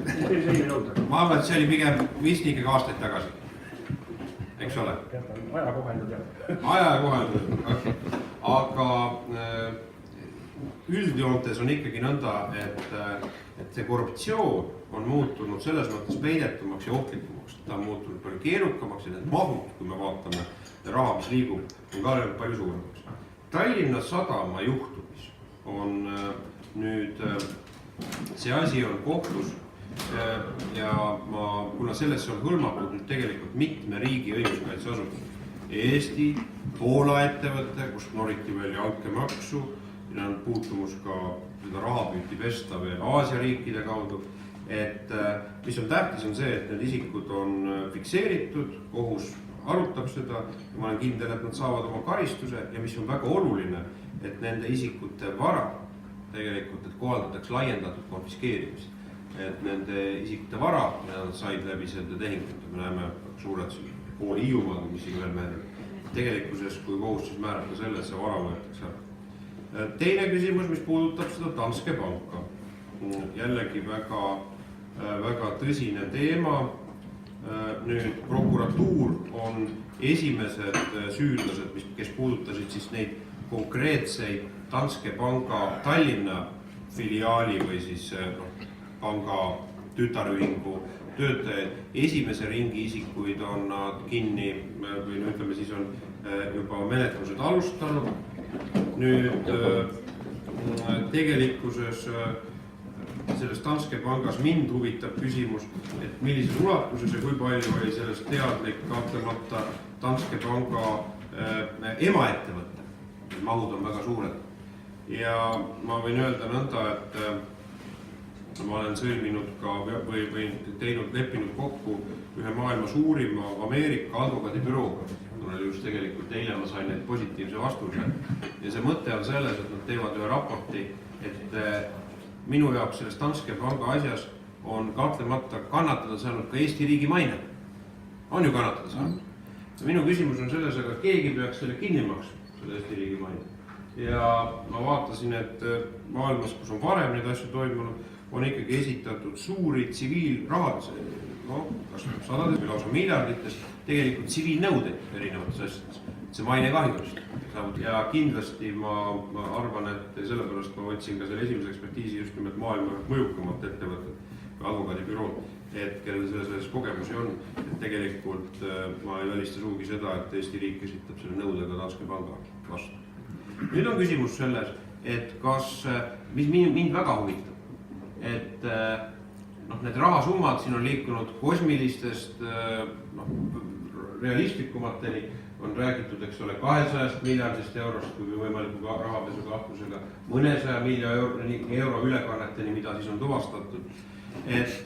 Ma arvan, et see oli pigem vist ikkagi aastaid tagasi. Eks ole? Aja kohendud jah. Aja kohendud, aga üldjoontes on ikkagi nõnda, et see korruptsioon on muutunud selles mõttes peidetumaks ja ohtlikumaks. Ta on muutunud palju keerukamaks ja need mahud, kui me vaatame raha, mis liigub, on ka palju suuremaks. Tallinna Sadama juhtumis on nüüd, see asi on kohtus ja kuna sellesse on hõlmatud nüüd tegelikult mitme riigi õiguskaitseasutus. Eesti, Poola ettevõte, kust noriti välja altkäemaksu, on puutumus ka seda raha püüti pesta veel Aasia riikide kaudu, et mis on tähtis on see, et need isikud on fikseeritud, kohus arutab seda ja ma olen kindel, et nad saavad oma karistuse ja mis on väga oluline, et nende isikute vara tegelikult, et kohaldatakse laiendatud konfiskeerimist, et nende isikute vara, mida nad said läbi selle tehingute, me näeme suured kooli Hiiumaad, mis siin veel meeldib, tegelikkuses kui kohus siis määrab ka selle, et see vara võetakse ära. Teine küsimus, mis puudutab seda Danske Banka. Jällegi väga tõsine teema. Nüüd prokuratuur on esimesed süüdlased, kes puudutasid siis neid konkreetseid Danske Panga Tallinna filiaali või siis panga tütarühingu töötajaid. Esimese ringi isikuid on nad kinni või ütleme siis on juba menetlused alustanud. Nüüd tegelikkuses selles Danske Pangas mind huvitab küsimus, et millises ulatuses ja kui palju oli sellest teadlik kahtlemata Danske Panga emaettevõte. Mahud on väga suured. Ja ma võin öelda nõnda, et ma olen sõlminud ka või leppinud kokku ühe maailma suurima Ameerika advokaadibürooga. Just tegelikult eile ma sain neid positiivse vastuse ja see mõte on selles, et nad teevad ühe raporti, et minu jaoks selles Danske Panga asjas on kahtlemata kannatada saanud ka Eesti riigi maine. On ju kannatada saanud. Ja minu küsimus on selles, aga keegi peaks selle kinni maksma, selle Eesti riigi maine. Ja ma vaatasin, et maailmas, kus on varem neid asju toimunud, on ikkagi esitatud suuri tsiviilrahad, kas sadades või lausa miljardites, tegelikult tsiviilnõudeid erinevates asjades. See maine kahjust. Ja kindlasti ma arvan, et sellepärast ma võtsin ka selle esimese ekspertiisi just nimelt maailma mõjukamat ettevõtet või advokaadibürood, et kellel selles kogemusi on, et tegelikult ma ei välista suugi seda, et Eesti riik esitab selle nõudega Danske Panga vastu. Nüüd on küsimus selles, et kas, mis mind väga huvitab, et need rahasummad siin on liikunud kosmilistest realistlikumateni, on räägitud, eks ole, 200 miljardist eurost kui võimaliku rahapesu kahtlusega, mõnesaja miljoni euro ülekanneteni, mida siis on tuvastatud. Et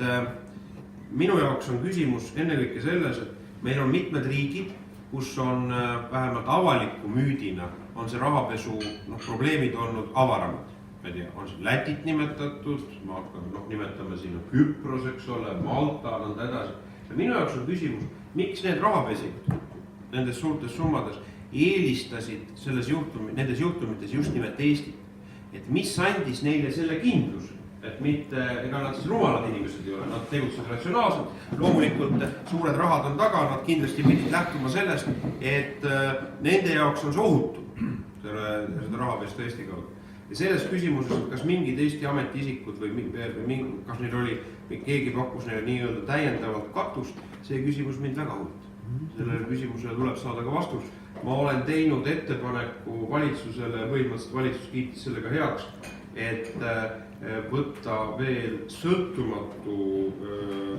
minu jaoks on küsimus ennekõike selles, et meil on mitmed riigid, kus on vähemalt avaliku müüdina on see rahapesu probleemid olnud avaramad. Ma ei tea, on siin Lätit nimetatud, nimetame siin Küpros, eks ole, Malta, nõnda edasi. Ja minu jaoks on küsimus, miks need rahapesikud nendes suurtes summades eelistasid nendes juhtumites just nimelt Eestit. Et mis andis neile selle kindluse, et mitte, ega nad siis rumalad inimesed ei ole, nad tegutsevad ratsionaalselt, loomulikult suured rahad on taga, nad kindlasti pidid lähtuma sellest, et nende jaoks on see ohutu, seda raha pesta Eesti kaudu. Ja selles küsimuses, et kas mingid Eesti ametiisikud või kas neil oli, keegi pakkus neile nii-öelda täiendavalt katust, see küsimus mind väga huvitab. Sellele küsimusele tuleb saada ka vastus. Ma olen teinud ettepaneku valitsusele, põhimõtteliselt valitsus kiitis sellega heaks, et võtta veel sõltumatu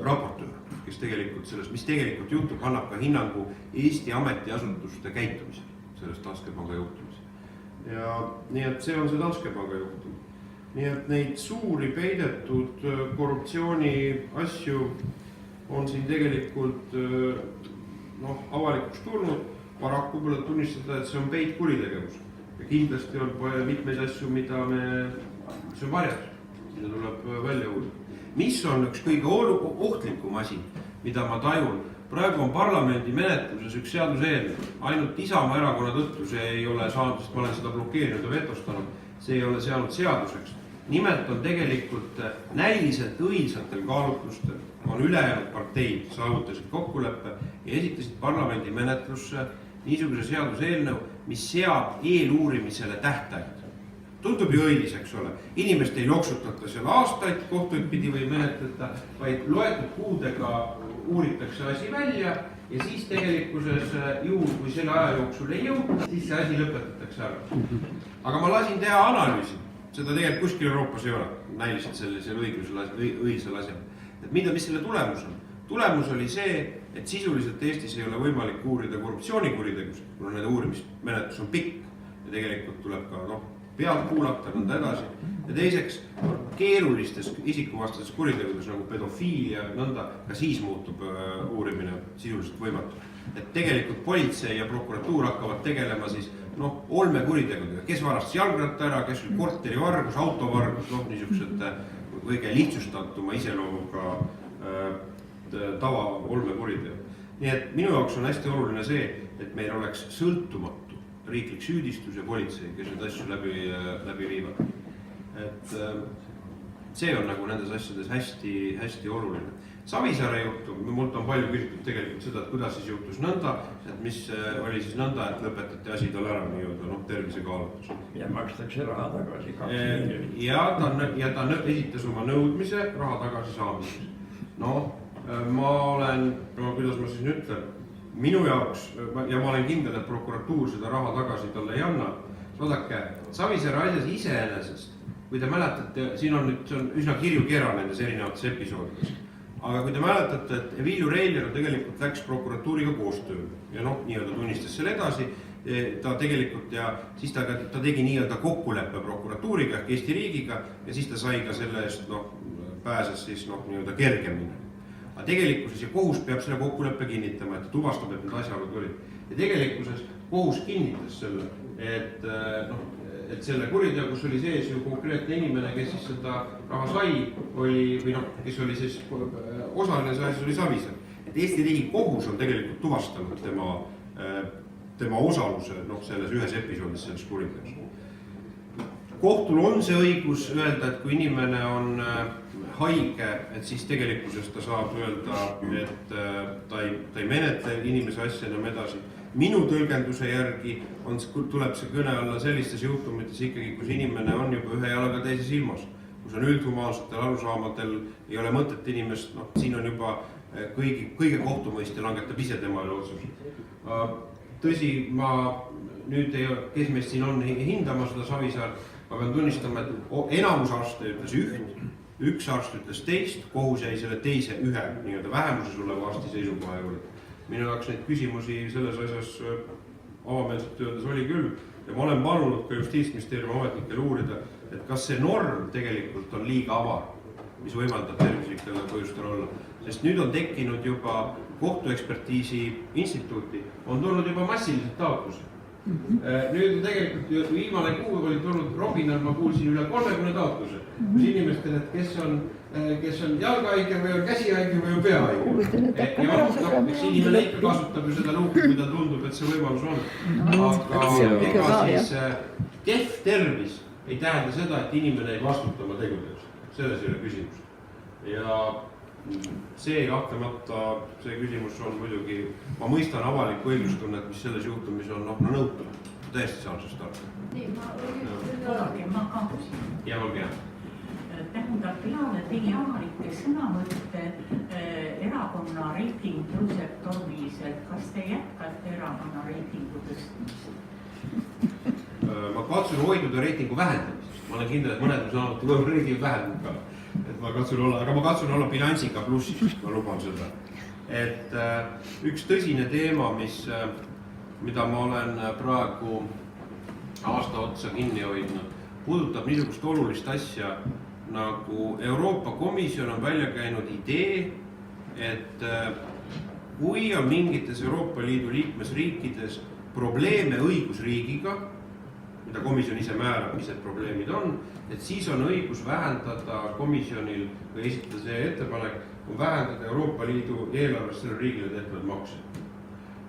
raportöör, kes tegelikult sellest, mis tegelikult juhtub, annab ka hinnangu Eesti ametiasutuste käitumisel sellest Danske Panga juhtumisel. Ja nii et see on see Danske Panga juhtum. Nii et neid suuri peidetud korruptsiooni asju on siin tegelikult avalikuks tulnud. Paraku pole tunnistada, et see on peitkuritegevus. Ja kindlasti on mitmeid asju, mis on varjatud, mida tuleb välja uurida. Mis on üks kõige ohtlikum asi, mida ma tajun. Praegu on parlamendi menetluses üks seaduseelnõu, ainult Isamaa erakonna tõttu see ei ole saanud, sest ma olen seda blokeerinud ja vetostanud, see ei ole saanud seaduseks. Nimelt on tegelikult näiliselt õilsatel kaalutlustel on ülejäänud parteid saavutasid kokkuleppe ja esitasid parlamendi menetlusse niisuguse seaduseelnõu, mis seab eeluurimisele tähtajad. Tundub ju õilis, eks ole. Inimest ei loksutata seal aastaid kohtuid pidi või menetleda, vaid loetud kuudega uuritakse asi välja ja siis tegelikkuses juhul, kui selle aja jooksul ei jõuta, siis see asi lõpetatakse ära. Aga ma lasin teha analüüsi, seda tegelikult kuskil Euroopas ei ole, näiliselt sellisel õilsel asjal. Et mis selle tulemus on? Tulemus oli see, et sisuliselt Eestis ei ole võimalik uurida korruptsioonikuritegusid, kuna nende uurimismenetlus on pikk ja tegelikult tuleb ka pealt kuulata, nõnda edasi. Ja teiseks, keerulistes isikuvastastes kuritegudes nagu pedofiilia, nõnda, ka siis muutub uurimine sisuliselt võimatu. Et tegelikult politsei ja prokuratuur hakkavad tegelema siis olmekuritegudega, kes varastas jalgratta ära, kes oli korterivargus, autovargus, niisugused kõige lihtsustatuma iseloomuga tava olmekuritegu. Nii et minu jaoks on hästi oluline see, et meil oleks sõltumatu riiklik süüdistus ja politsei, kes need asju läbi viivad. Et see on nagu nendes asjades hästi oluline. Savisaare juhtum, mult on palju küsitud tegelikult seda, et kuidas siis juhtus nõnda, et mis oli siis nõnda, et lõpetati asi tal ära nii-öelda tervisekaalutus. Ja makstakse raha tagasi 2 miljonit. Ja ta esitas oma nõudmise raha tagasi saamiseks. Ma olen, kuidas ma siis ütlen, minu jaoks, ja ma olen kindel, et prokuratuur seda raha tagasi talle ei anna. Vaadake, Savisaare asjas iseenesest, kui te mäletate, siin on nüüd, see on üsna kirju kera nendes erinevates episoodides. Aga kui te mäletate, et Vilju Reiljan tegelikult läks prokuratuuriga koostöö ja nii-öelda tunnistas selle edasi, ta tegelikult ja siis ta tegi nii-öelda kokkuleppe prokuratuuriga ehk Eesti riigiga ja siis ta sai ka selle eest, pääses siis nii-öelda kergemini. Aga tegelikkuses ja kohus peab selle kokkuleppe kinnitama, et ta tuvastab, et need asjaolud olid. Ja tegelikkuses kohus kinnitas selle, et selle kuriteo, kus oli sees ju konkreetne inimene, kes siis seda raha sai, kes oli siis osaline see asjas, oli Savisaar. Et Eesti riigi kohus on tegelikult tuvastanud tema osaluse selles ühes episoodis selles kuriteos. Kohtul on see õigus öelda, et kui inimene on haige, et siis tegelikkuses ta saab öelda, et ta ei menetle inimese asja enam edasi. Minu tõlgenduse järgi tuleb see kõne alla sellistes juhtumites ikkagi, kus inimene on juba ühe jalaga teises ilmas, kus on üldhumaansetel arusaamadel, ei ole mõtet inimest, siin on juba kõige kohtumõistja langetab ise tema üle otsus. Tõsi, ma nüüd ei ole, kes meist siin on hindama seda Savisaart, ma pean tunnistama, et enamus arste ütles üks arst ütles teist, kohus jäi selle teise ühe nii-öelda vähemuses oleva arsti seisukoha juurde. Minu jaoks neid küsimusi selles asjas avameelselt öeldes oli küll ja ma olen palunud ka Justiitsministeeriumi ametnikele uurida, et kas see norm tegelikult on liiga avar, mis võimaldab tervislikele põhjustel olla. Sest nüüd on tekkinud juba kohtuekspertiisi instituuti, on tulnud juba massiliselt taotlusi. Nüüd on tegelikult viimane kuu oli tulnud Robinal, ma kuulsin üle 30 taotluse, kus inimestel, et kes on jalgahaige või on käsihaige või on peahaige. Ja eks inimene ikka kasutab ju seda luuki, kui ta tundub, et see võimalus on. Aga ega siis kehv tervis ei tähenda seda, et inimene ei vastuta oma tegudeks. Selles ei ole küsimus. Ja see kahtlemata, see küsimus on muidugi, ma mõistan avalikku õigustunnet, mis selles juhtumis on nõutud. Tõesti saan sellest aru. Ma ka küsin. Ja olge hea. Tähendab, peale teie avalikke sõnavõtte erakonna reiting tõuseb tormiliselt. Kas te jätkate erakonna reitingu tõstmist? Ma katsun hoiduda reitingu vähendamisest. Ma olen kindel, et mõned sõnavõttu võib reitingu vähendanud ka. Aga ma katsun olla bilansiga plussis, ma luban seda. Et üks tõsine teema, mida ma olen praegu aasta otsa kinni hoidnud, puudutab niisugust olulist asja, nagu Euroopa Komisjon on välja käinud idee, et kui on mingites Euroopa Liidu liikmesriikides probleeme õigusriigiga, mida komisjon ise määrab, mis need probleemid on, et siis on õigus vähendada komisjonil või esitada see ettepanek, on vähendada Euroopa Liidu eelarvest sellele riigile tehtavaid makse.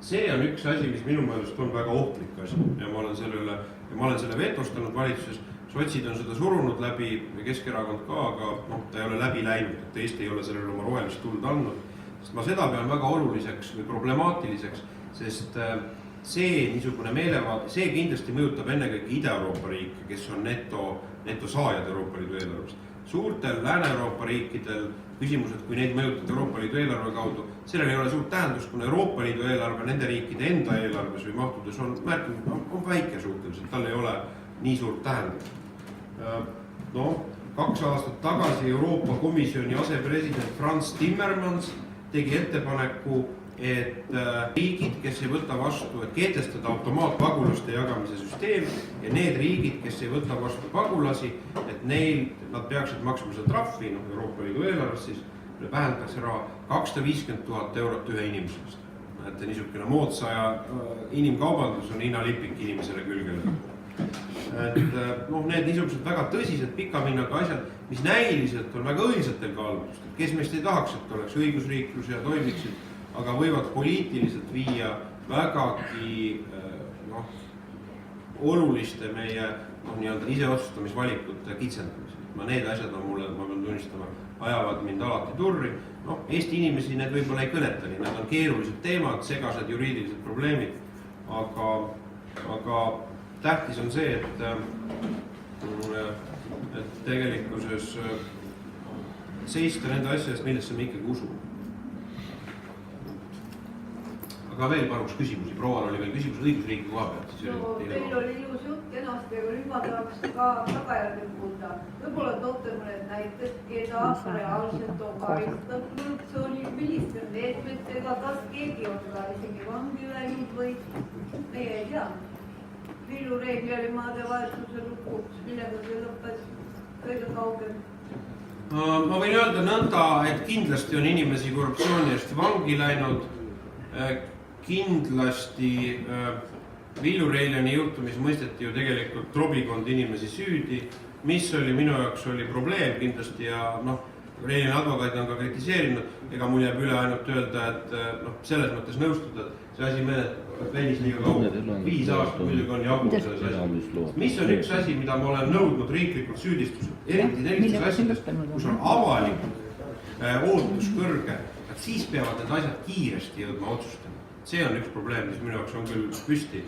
See on üks asi, mis minu meelest on väga ohtlik asi ja ma olen selle vetostanud valitsuses. Sotsid on seda surunud läbi, Keskerakond ka, aga ta ei ole läbi läinud, et Eesti ei ole sellele oma rohelist tuld andnud. Sest ma seda pean väga oluliseks või problemaatiliseks, sest see niisugune meelevaade, see kindlasti mõjutab ennekõike Ida-Euroopa riike, kes on netosaajad Euroopa Liidu eelarvest. Suurtel Lääne-Euroopa riikidel küsimused, kui neid mõjutada Euroopa Liidu eelarve kaudu, sellel ei ole suurt tähendust, kuna Euroopa Liidu eelarve nende riikide enda eelarves või mahtudes on väike suhteliselt, tal ei ole nii suurt tähendust. 2 aastat tagasi Euroopa Komisjoni asepresident Frans Timmermans tegi ettepaneku, et riigid, kes ei võta vastu, et kehtestada automaatpagulaste jagamise süsteem ja need riigid, kes ei võta vastu pagulasi, et nad peaksid maksma seda trahvi, Euroopa Liidu eelarvest siis, vähendatakse raha 250 000 eurot ühe inimesest. Et niisugune moodsa ja inimkaubandus on hinnalipik inimesele külgele. Et need niisugused väga tõsised pika hinnaga asjad, mis näiliselt on väga õilsatel kaalutlustel, kes meist ei tahaks, et oleks õigusriiklus ja toimiksid, aga võivad poliitiliselt viia vägagi oluliste meie iseotsustamisvalikute kitsendamised. Need asjad on mulle, ma pean tunnistama, ajavad mind alati turri. Eesti inimesi need võib-olla ei kõneta, need on keerulised teemad, segased juriidilised probleemid, aga tähtis on see, et tegelikkuses seista nende asjadest, millesse me ikkagi usume. Aga veel paluks küsimusi, proual oli veel küsimus õigusriigi koha pealt. Teil oli ilus jutt kenasti, aga nüüd ma tahaks ka tagajärgi kuulda. Võib-olla toote mõned näited, keda reaalselt on karistab korruptsiooni, milliste meetmetega, kas keegi on ka isegi vangi läinud või meie ei tea. Villu Reegli oli maadevahetuse lukus, millega see lõppes kõige kaugem. Ma võin öelda nõnda, et kindlasti on inimesi korruptsiooni eest vangi läinud. Kindlasti Villu Reiljani juhtumis mõisteti ju tegelikult trobikond inimesi süüdi, mis oli minu jaoks oli probleem kindlasti ja Reiljani advokaadid on ka kritiseerinud, ega mul jääb üle ainult öelda, et selles mõttes nõustuda, et see asi venis liiga kaua. 5 aastat muidugi on jagu selles asjas. Mis on üks asi, mida ma olen nõudnud riiklikult süüdistused, eriti sellistes asjades, kus on avalik ootus kõrge, et siis peavad need asjad kiiresti jõudma otsustama. See on üks probleem, mis minu jaoks on küll püsti.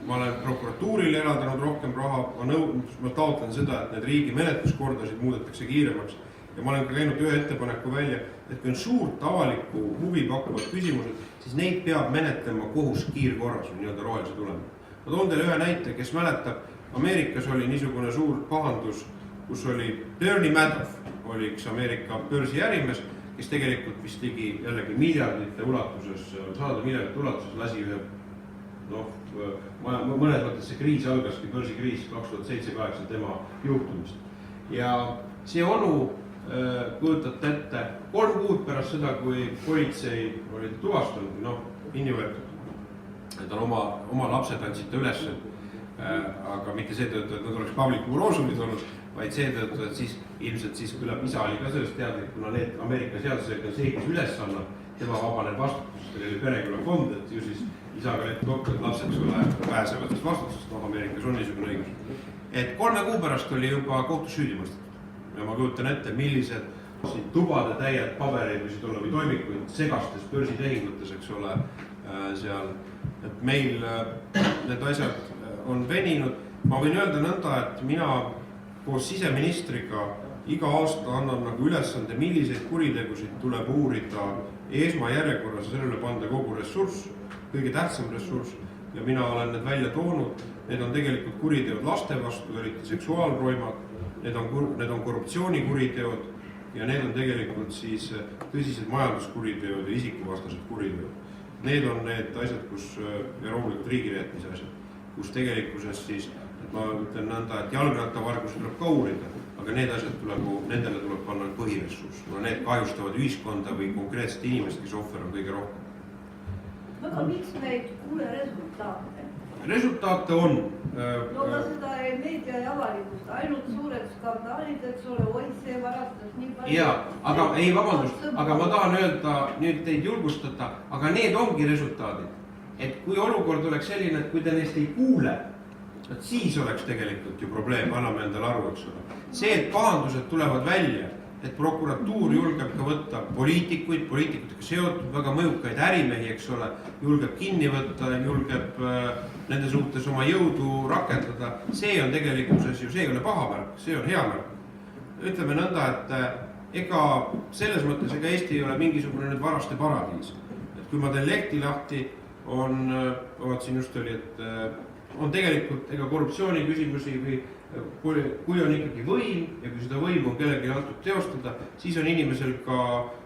Ma olen prokuratuurile eraldanud rohkem raha, ma taotlen seda, et need riigi menetluskordasid muudetakse kiiremaks ja ma olen ka käinud ühe ettepaneku välja, et kui on suurt avalikku huvi pakkuvad küsimused, siis neid peab menetlema kohus kiirkorras või nii-öelda rohelise tulema. Ma toon teile ühe näite, kes mäletab, Ameerikas oli niisugune suur pahandus, kus oli Bernie Madoff, oli üks Ameerika börsiärimees, kes tegelikult vist tegi jällegi miljardite ulatuses, 100 miljardite ulatuses lasi ühe, mõnes mõttes see kriis algaski, börsikriis 2007-2008 tema juhtumist. Ja see onu kujutate ette 3 kuud pärast seda, kui politsei oli tuvastanud, kinni võetud, et on oma lapsed andsid ta üles, aga mitte seetõttu, et nad oleks Pavliku Morozovid olnud, vaid seetõttu, et siis ilmselt siis küllap isa oli ka sellest teadlik, kuna need Ameerika seadusega see, kes üles annab, tema vabaneb vastutusest, teil oli perekonnafond, et ju siis isaga leiti kokku, et lapsed pääsevad vastutusest, Ameerikas on niisugune õigus. Et 3 kuu pärast oli juba kohtus süüdi mõistetud. Ja ma kujutan ette, millised tubade täied pabereid võisid olla või toimikuid segastes börsitehingutes, eks ole, seal. Et meil need asjad on veninud. Ma võin öelda nõnda, et mina koos siseministriga iga aasta annan nagu ülesande, milliseid kuritegusid tuleb uurida esmajärjekorras ja sellele panda kogu ressurss, kõige tähtsam ressurss. Ja mina olen need välja toonud. Need on tegelikult kuriteod laste vastu, eriti seksuaalroimad. Need on korruptsioonikuriteod ja need on tegelikult siis tõsised majanduskuriteod ja isikuvastased kuriteod. Need on need asjad, kus loomulikult riigireetmise asjad, kus tegelikkuses siis, et ma ütlen nõnda, et jalgrattavargus tuleb ka uurida, aga need asjad nendele tuleb panna põhiressurss. Need kahjustavad ühiskonda või konkreetset inimest, kes ohver on kõige rohkem. Aga miks me ei kuule resultaate? resultaate on. no aga seda meedia ei avalikusta, ainult suured skandaalid, eks ole, oi see varastas nii palju. Jaa, aga ei, vabandust, aga ma tahan öelda nüüd teid julgustada, aga need ongi resultaadid. Et kui olukord oleks selline, et kui te neist ei kuule, et siis oleks tegelikult ju probleem, anname endale aru, eks ole. See, et pahandused tulevad välja, et prokuratuur julgeb ka võtta poliitikutega seotud väga mõjukaid ärimehi, eks ole, julgeb kinni võtta, julgeb nende suhtes oma jõudu rakendada, see on tegelikkuses ju, see ei ole paha märk, see on hea märk. Ütleme nõnda, et ega selles mõttes, ega Eesti ei ole mingisugune nüüd varaste paradiis. Et kui ma teen lehti lahti, vaatasin just oli, et on tegelikult ega korruptsiooni küsimusi või kui on ikkagi võim ja kui seda võimu on kellelgi antud teostada, siis on inimesel ka,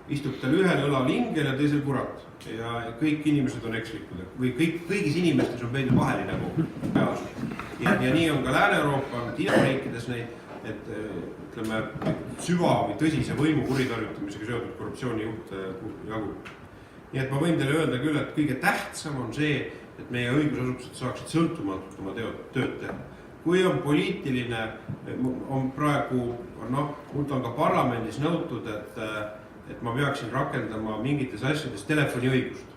istub tal ühel õlal ingel ja teisel kurat. Ja kõik inimesed on ekslikud või kõigis inimestes on peidul vaheline kogu. Ja nii on ka Lääne-Euroopa, idariikides neid, et ütleme, süva või tõsise võimu kuritarvitamisega seotud korruptsioonijuhte jagu. Nii et ma võin teile öelda küll, et kõige tähtsam on see, et meie õigusasutused saaksid sõltumatult oma tööd teha. Kui on poliitiline, on praegu, mult on ka parlamendis nõutud, et ma peaksin rakendama mingites asjades telefoniõigust.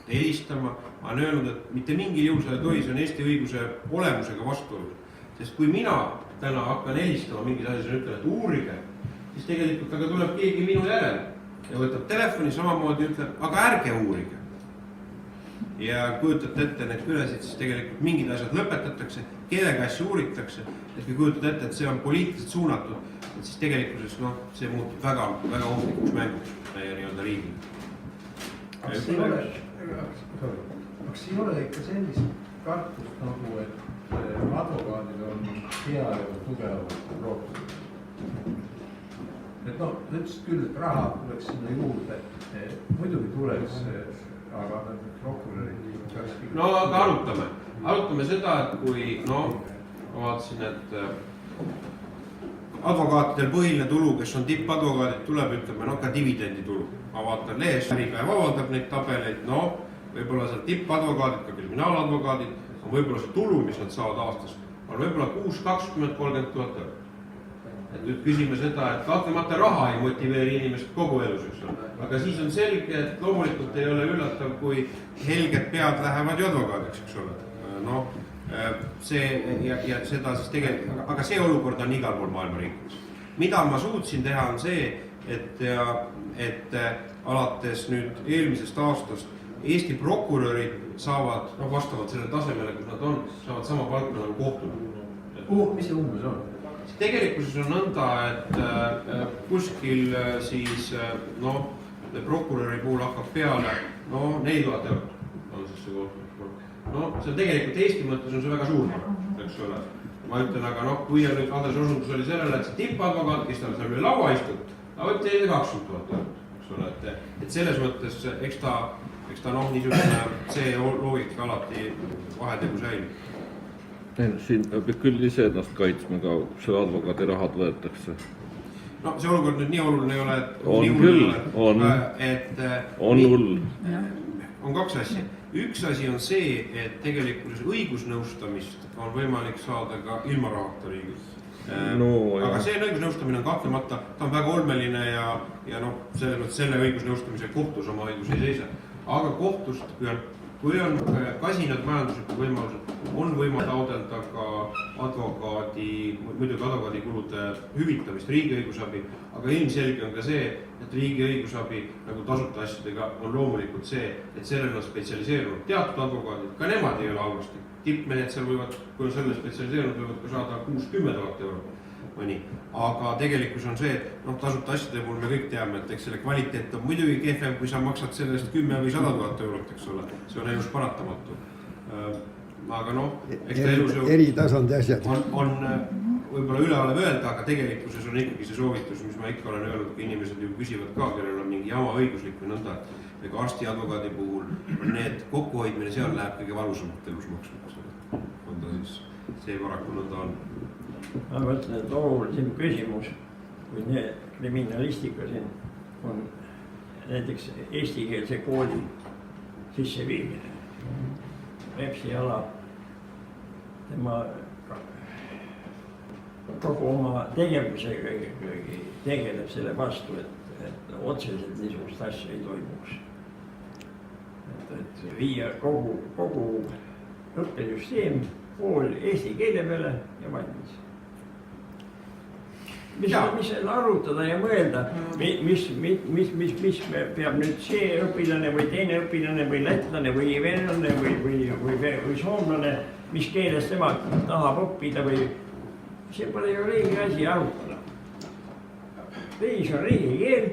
Helistama, ma olen öelnud, et mitte mingil juhul seda ei tohi, see on Eesti õiguse olemusega vastuolus. Sest kui mina täna hakkan helistama mingis asjas ja ütlen, et uurige, siis tegelikult aga tuleb keegi minu järele ja võtab telefoni samamoodi ütleb, aga ärge uurige. Ja kujutate ette neid külesid, siis tegelikult mingid asjad lõpetatakse, kellega asja uuritakse, et kui kujutate ette, et see on poliitiliselt suunatud, et siis tegelikkuses see muutub väga, väga ohtlikuks mänguks meie nii-öelda riigile. Kas ei ole ikka sellist kartust nagu, et advokaadid on hea ja tugevad prokurörid? Et ütlesid küll, et raha tuleks sinna juurde, muidugi tuleks, aga prokurörid peaks... No aga arutame seda, et kui, ma vaatasin, et advokaatidel põhiline tulu, kes on tippadvokaadid, tuleb, ütleme, ka dividenditulu. Ma vaatan lehes, Äripäev avaldab neid tabeleid, võib-olla seal tippadvokaadid, ka kriminaaladvokaadid, on võib-olla see tulu, mis nad saavad aastas, on võib-olla 6-20-30 000 eurot. Et nüüd küsime seda, et kahtlemata raha ei motiveeri inimest kogu elus, eks ole. Aga siis on selge, et loomulikult ei ole üllatav, kui helged pead lähevad ju advokaadiks, eks ole. Ja seda siis tegelikult, aga see olukord on igal pool maailma riikides. Mida ma suutsin teha on see, et alates nüüd eelmisest aastast Eesti prokurörid saavad, vastavalt sellele tasemele, kus nad on, saavad sama palka nagu kohtunikud. Mis see umbes on? Tegelikkuses on nõnda, et kuskil siis, prokuröri puhul hakkab peale, 4000 eurot on siis see kohtunik. See on tegelikult Eesti mõttes on see väga suur, eks ole. Ma ütlen, aga kui on nüüd Andres osundus oli sellele, et see tippadvokaat, kes tal seal üle laua istub, ta võib teile 20 000 eurot, eks ole. Et selles mõttes, eks ta niisugune, see loogika alati vahetegu säilib. Siin peab küll ise ennast kaitsma ka, kus selle advokaadi rahad võetakse. See olukord nüüd nii oluline ei ole, et on küll, on hull. On kaks asja. Üks asi on see, et tegelikkuses õigusnõustamist on võimalik saada ka ilma rahata riigis. Aga see õigusnõustamine on kahtlemata, ta on väga olmeline ja selle õigusnõustamise kohtus oma õigus ei seisa. Aga kohtust, kui on kasinad majanduslikud võimalused, on võimalik taodelda ka muidugi advokaadikulude hüvitamist, riigi õigusabi, aga ilmselge on ka see, et riigi õigusabi nagu tasuta asjadega on loomulikult see, et sellele on spetsialiseerunud teatud advokaadid, ka nemad ei ole halvasti. Tippmehed seal võivad, kui on sellele spetsialiseerunud, võivad ka saada 6-10 000 eurot mõni. Aga tegelikkus on see, et tasuta asjade puhul me kõik teame, et eks selle kvaliteet on muidugi kehvem, kui sa maksad selle eest 10 või 100 000 eurot, eks ole. See on elus paratamatu. Aga eks ta elus eri tasandi asjad. On võib-olla üleolev öelda, aga tegelikkuses on ikkagi see soovitus, mis ma ikka olen öelnud, kui inimesed ju küsivad ka, kellel on mingi jama õiguslik või nõnda, ega arsti advokaadi puhul need kokkuhoidmine seal läheb kõige valusamalt elus maksma. On ta siis, see paraku nõnda on. Ma mõtlen, et olulisem küsimus, kui kriminalistika siin on näiteks eestikeelse kooli sisseviimine. Repsi ala tema kogu oma tegevusega ikkagi tegeleb selle vastu, et otseselt niisugust asja ei toimuks. Et viia kogu õppesüsteem kool eesti keele peale ja valmis. Mis seal arutada ja mõelda, mis peab nüüd see õpilane või teine õpilane või lätlane või venelane või soomlane, mis keeles tema tahab õppida või see pole ju riigi asi arutada. Riigis on riigikeel.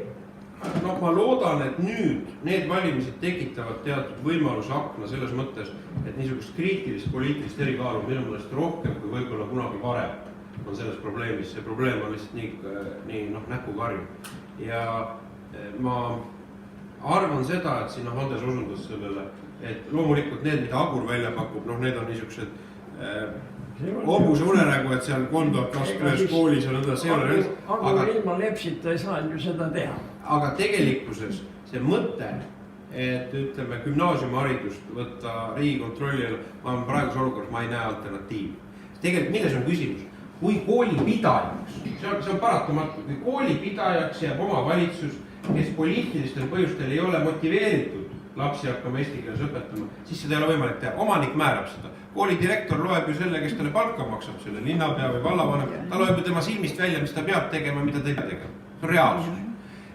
No ma loodan, et nüüd need valimised tekitavad teatud võimaluse akna selles mõttes, et niisugust kriitilist poliitilist erikaalu minu meelest rohkem kui võib-olla kunagi varem on selles probleemis. See probleem on lihtsalt nii näkku karju. Ja ma arvan seda, et siin Handes osundas sellele, et loomulikult need, mida Agur välja pakub, need on niisugused hobuse unenägu, et seal 3000 last ühes koolis on nõnda, see ole aga ilma lepsita ei saa ju seda teha. Aga tegelikkuses see mõte, et ütleme gümnaasiumiharidust võtta Riigikontrolli, ma olen praegus olukorras, ma ei näe alternatiivi. Tegelikult milles on küsimus? Kui koolipidajaks, see on paratamatu, kui koolipidajaks jääb omavalitsus, kes poliitilistel põhjustel ei ole motiveeritud lapsi hakkama eesti keeles õpetama, siis seda ei ole võimalik teha. Omanik määrab seda. Koolidirektor loeb ju selle, kes talle palka maksab, selle linnapea või vallavanem. Ta loeb ju tema silmist välja, mis ta peab tegema, mida ta ei pea tegema. See on reaalsus.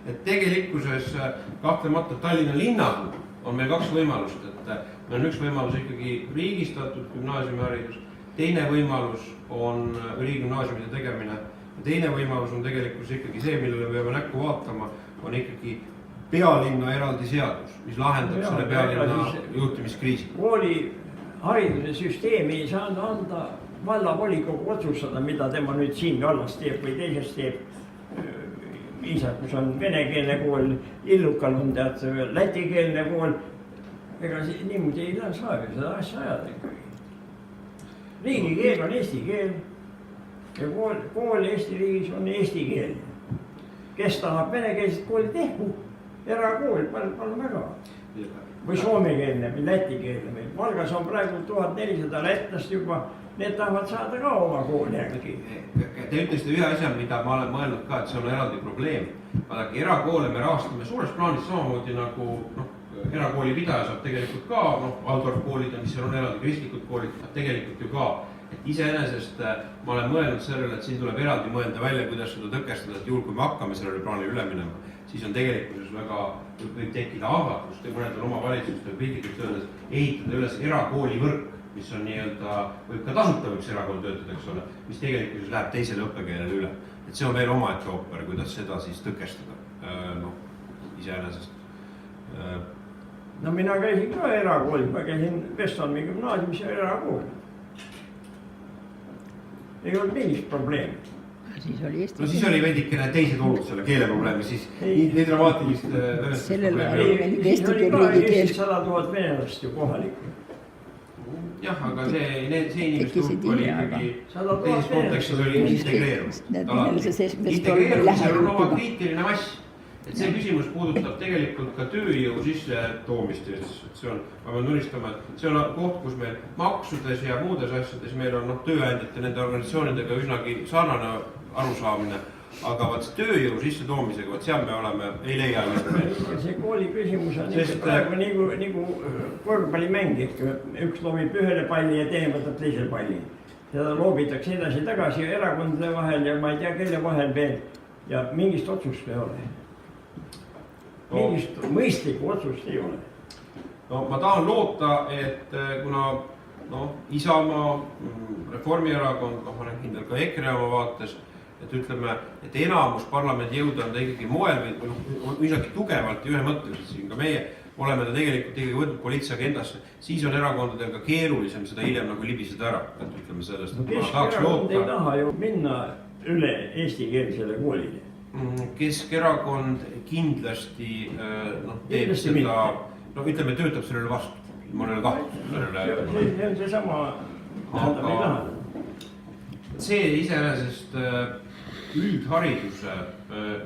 Et tegelikkuses kahtlemata Tallinna linnal on meil kaks võimalust, et meil on üks võimalus ikkagi riigistatud gümnaasiumiharidus, teine võimalus on riigigümnaasiumide tegemine ja teine võimalus on tegelikkuses ikkagi see, millele me peame näkku vaatama, on ikkagi pealinna eraldi seadus, mis lahendab selle pealinna juhtimiskriisi. Kooli hariduse süsteemi ei saanud anda vallavolikogu otsustada, mida tema nüüd siin vallas teeb või teises teeb. Iisakus on venekeelne kool, Illukal on lätikeelne kool. Ega niimoodi ei saa ju seda asja ajada ikkagi. Riigikeel on eesti keel ja kool Eesti riigis on eesti keel. Kes tahab venekeelset kooli tehku, erakool, palun väga. Või soomekeelne või lätikeelne. Valgas on praegu 1400 lätlast juba, need tahavad saada ka oma kooli äkki. Te ütlesite ühe asja, mida ma olen mõelnud ka, et see on eraldi probleem. Vaadake, erakoole me rahastame suures plaanis samamoodi nagu erakooli pidaja saab tegelikult ka, Valdorf koolid, mis seal on eraldi kristlikud koolid, tegelikult ju ka. Et iseenesest ma olen mõelnud sellele, et siin tuleb eraldi mõelda välja, kuidas seda tõkestada, et juhul kui me hakkame sellele plaanile üle minema, siis on tegelikkuses väga võib tekkida ahvatlust ja mõnedel omavalitsustel piltlikult öeldes ehitada üles erakoolivõrk, mis on nii-öelda, võib ka tasuta võiks erakool töötada, eks ole, mis tegelikkuses läheb teisele õppekeelele üle. Et see on veel omaette ooper, kuidas seda siis tõkestada, iseenesest. No mina käisin ka erakoolis, ma käisin Vestholmi gümnaasiumis ja erakool. Ei olnud mingit probleemi. Siis oli veidikene teised olud selle keeleprobleemi, siis nii dramaatilist sellele oli veel Eesti Eestis 100 000 venelast ju kohalikku. Jah, aga see inimeste hulk oli ikkagi teises kontekstis oli integreerunud. Integreerumisel on oma kriitiline mass. Et see küsimus puudutab tegelikult ka tööjõu sisse toomist Eestis. See on, ma pean tunnistama, et see on koht, kus meil maksudes ja muudes asjades meil on tööandjate nende organisatsioonidega üsnagi sarnane arusaamine, aga vaat tööjõu sisse toomisega, vaat seal me oleme, ei leia. See kooli küsimus on praegu nagu korvpallimäng, üks loobib ühele palli ja teine võtab teisele palli. Seda loobitakse edasi-tagasi erakondade vahel ja ma ei tea, kelle vahel veel ja mingist otsust ei ole. Mingist mõistlikku otsust ei ole. No ma tahan loota, et kuna Isamaa, Reformierakond, ma olen kindel ka EKRE oma vaates, et ütleme, et enamus parlamendi jõuda on ta ikkagi moel või isegi tugevalt ja ühemõtteliselt siin ka meie oleme ta tegelikult ikkagi võtnud poliitilise agendasse, siis on erakondadel ka keerulisem seda hiljem nagu libiseda ära, et ütleme sellest. Keskerakond ei taha ju minna üle eestikeelsele koolile. Keskerakond kindlasti teeb seda, ütleme, töötab sellele vastu. Ma olen kahtlus sellele. See on see sama, mida me ei taha. See iseenesest üldhariduse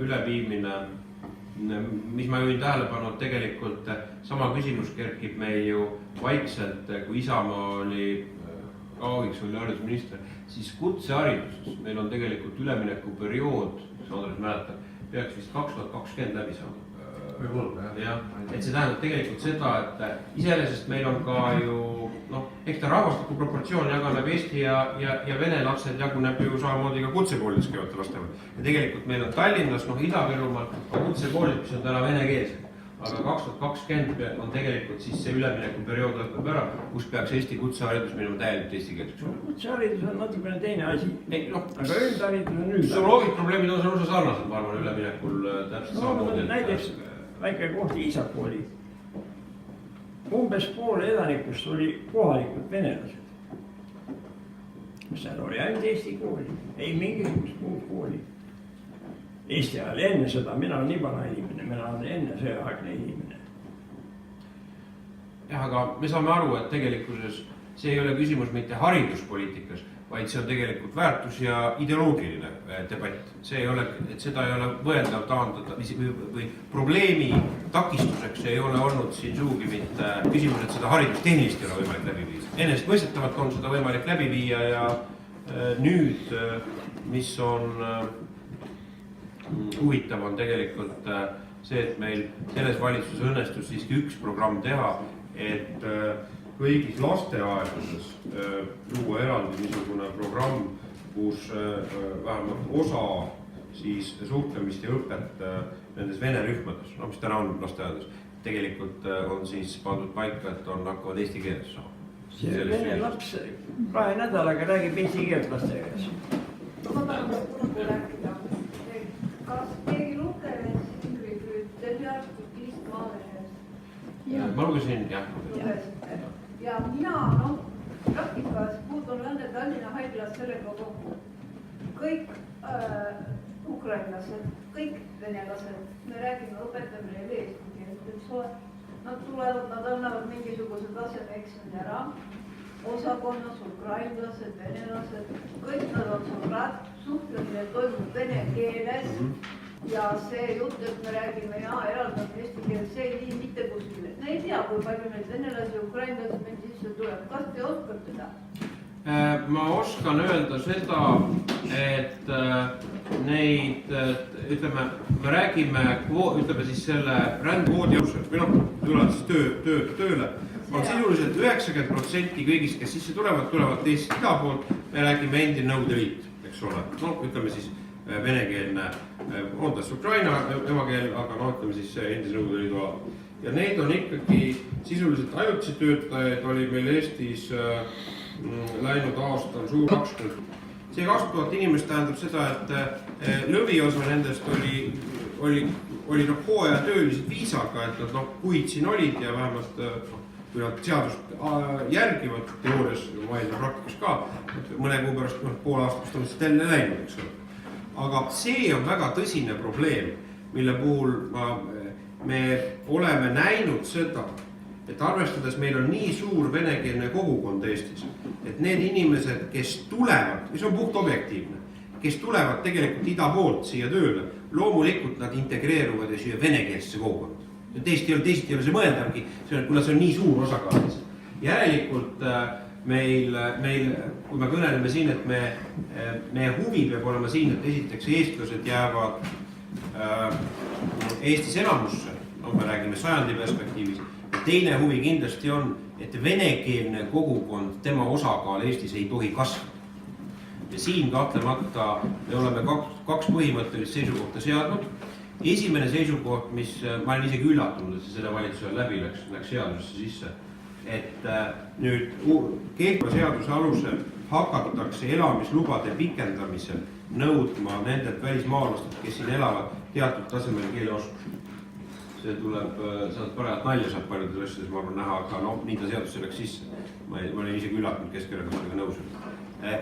üleviimine, mis ma juhin tähelepanu, et tegelikult sama küsimus kerkib meil ju vaikselt, kui Isamaa oli Aaviks oli haridusminister, siis kutsehariduses meil on tegelikult üleminekuperiood, kes Andres mäletab, peaks vist 2020 läbi saama. Võib-olla, jah. Et see tähendab tegelikult seda, et iseenesest meil on ka ju, eks ta rahvastiku proportsioon jaganeb Eesti ja vene lapsed jaguneb ju samamoodi ka kutsekoolides käivate laste vahel. Ja tegelikult meil on Tallinnas, Ida-Virumaal kutsekoolid, mis on täna venekeelsed. Aga 2020 on tegelikult siis see üleminekuperiood lõpeb ära, kus peaks Eesti kutseharidus minema täielikult eestikeelseks. Kutseharidus on natukene teine asi. Aga üldharidus on üldharidus. Zooloogiaprobleemid on osa sarnased, ma arvan, üleminekul täpselt samamoodi. Näiteks väike koht Iisakooli. Umbes pool elanikust oli kohalikud venelased. Seal oli ainult Eesti kooli, ei mingisugust muud kooli. Eesti ajal enne seda, mina olen nii vana inimene, mina olen enne sõjaaegne inimene. Jah, aga me saame aru, et tegelikkuses see ei ole küsimus mitte hariduspoliitikas, vaid see on tegelikult väärtus ja ideoloogiline debatt. See ei ole, et seda ei ole võeldav taandada või probleemi takistuseks ei ole olnud siin suugi mitte küsimus, et seda haridustehnilist ei ole võimalik läbi viia. Ennest mõistetavalt on seda võimalik läbi viia ja nüüd, mis on huvitav on tegelikult see, et meil selles valitsuses õnnestus siiski üks programm teha, et kõigis lasteaedades luua eraldi niisugune programm, kus vähemalt osa siis suhtlemist ja õpet nendes vene rühmades, mis täna on lasteaedades, tegelikult on siis pandud paika, et hakkavad eesti keeles saama. See vene laps 2 nädalaga räägib eesti keelt laste käes. Ma tahan rääkida. Kas keegi lugeles Delfi Maalehes? Ma lugesin, jah. Ja mina praktikas puutun Lääne-Tallinna haiglas sellega kokku. Kõik ukrainlased, kõik venelased, me räägime õpetamine eesti keelt, eks ole. Nad tulevad, nad annavad mingisugused tasemeeksami ära. Osakonnas, ukrainlased, venelased, kõik nad on sõbrad, suhtlemine toimub vene keeles ja see jutt, et me räägime eraldame eesti keelt, see ei vii mitte kuskile. Me ei tea, kui palju neid venelasi ja ukrainlasi meil sisse tuleb. Kas te oskate seda? Ma oskan öelda seda, et neid, ütleme, me räägime, ütleme siis selle rändkvoodi alusel, või tulevad siis tööle, on sisuliselt 90% kõigist, kes sisse tulevad teisest ida poolt, me räägime endine Nõukogude Liit, eks ole. Ütleme siis venekeelne, on tas Ukraina emakeel, aga ütleme siis endise Nõukogude Liidu ala. Ja neid on ikkagi sisuliselt ajutisi töötajaid, oli meil Eestis läinud aastal suur 20. See 20 000 inimest tähendab seda, et lõviosa nendest oli hooajatöölised viisaga, et nad kuid siin olid ja vähemalt kui nad seadust järgivad teoorias, vaidle praktikas ka, mõne kuu pärast, pool aastast on siis jälle läinud, eks ole. Aga see on väga tõsine probleem, mille puhul me oleme näinud seda, et arvestades meil on nii suur venekeelne kogukond Eestis, et need inimesed, kes tulevad, mis on puht objektiivne, kes tulevad tegelikult ida poolt siia tööle, loomulikult nad integreeruvad ja siia venekeelsesse kogukonda. Teist ei ole see mõeldavgi, kuna see on nii suur osakaal. Järelikult meil, kui me kõneleme siin, et meie huvi peab olema siin, et esiteks eestlased jäävad Eestis enamusse, me räägime sajandi perspektiivis, teine huvi kindlasti on, et venekeelne kogukond, tema osakaal Eestis ei tohi kasvada. Ja siin kahtlemata me oleme kaks põhimõttelist seisukohta seadnud. Esimene seisukoht, mis ma olen isegi üllatunud, et see selle valitsusel läbi läks seadusesse sisse, et nüüd kehtiva seaduse alusel hakatakse elamislubade pikendamisel nõudma nendelt välismaalastelt, kes siin elavad, teatud tasemel keeleoskus. See tuleb, saad parajalt nalja saab paljudes asjades, ma arvan näha, aga nii ta seadusse läks sisse. Ma olen isegi üllatunud Keskerakonnadega nõus.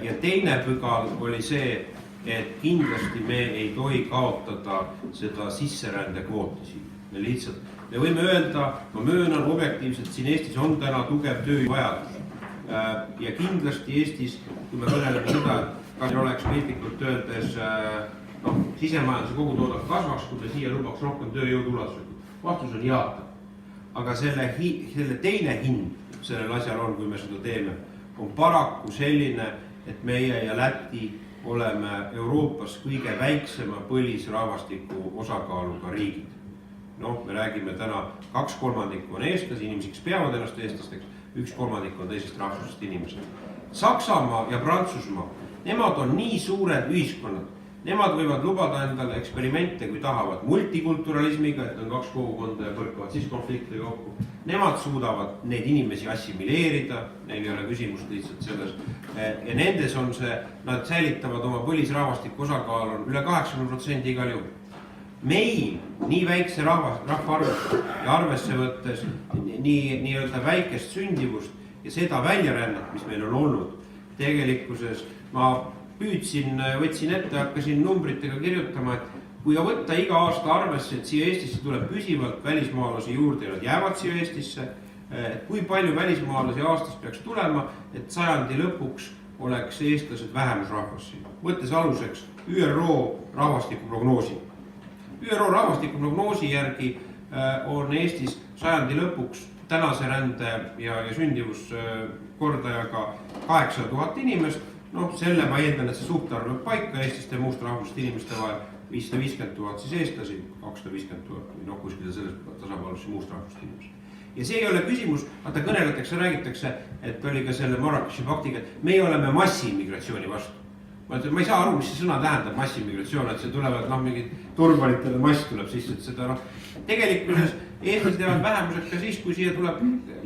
Ja teine pügal oli see, et kindlasti me ei tohi kaotada seda sisserände kvooti siin. Me võime öelda, ma möönan objektiivselt, siin Eestis on täna tugev tööjõuvajadus. Ja kindlasti Eestis, kui me kõneleme seda, et kas oleks piltlikult öeldes sisemajanduse kogutoodang kasvaks, kui me siia lubaks rohkem tööjõud ulatuslikult. Vastus on jaatav. Aga selle teine hind sellel asjal on, kui me seda teeme, on paraku selline, et meie ja Läti oleme Euroopas kõige väiksema põlisrahvastiku osakaaluga riigid. Noh, me räägime täna 2/3 on eestlasi, inimesi, kes peavad ennast eestlasteks, 1/3 on teisest rahvusest inimesed. Saksamaa ja Prantsusmaa, nemad on nii suured ühiskonnad, nemad võivad lubada endale eksperimente, kui tahavad, multikulturalismiga, et on 2 kogukonda ja põrkavad siis konflikti kokku. Nemad suudavad neid inimesi assimileerida, neil ei ole küsimust lihtsalt selles. Ja nendes on see, nad säilitavad oma põlisrahvastiku osakaal on üle 80% igal juhul. Meil nii väikse rahvaarvust ja arvesse võttes nii-öelda väikest sündivust ja seda väljarännet, mis meil on olnud, tegelikkuses ma võtsin ette, hakkasin numbritega kirjutama, et kui võtta iga aasta arvesse, et siia Eestisse tuleb püsivalt välismaalasi juurde ja nad jäävad siia Eestisse, et kui palju välismaalasi aastas peaks tulema, et sajandi lõpuks oleks eestlased vähemusrahvas siin. Võttes aluseks ÜRO rahvastikuprognoosi. ÜRO rahvastikuprognoosi järgi on Eestis sajandi lõpuks tänase rände ja sündivuskordajaga 8000 inimest. Noh, selle ma eeldan, et see suhtarv on paika eestlaste ja muust rahvusest inimeste vahel 550 000 siis eestlasi, 250 000 või noh, kuskil selles tasapaalus muust rahvusest inimest. Ja see ei ole küsimus, vaata kõneletakse, räägitakse, et oli ka selle Marrakechi paktiga, et meie oleme massiimmigratsiooni vastu. Ma ei saa aru, mis see sõna tähendab massiimmigratsioon, et see tulevad, mingid turbanitele mass tuleb sisse, et seda tegelikkuses eestlased jäävad vähemused ka siis, kui siia tuleb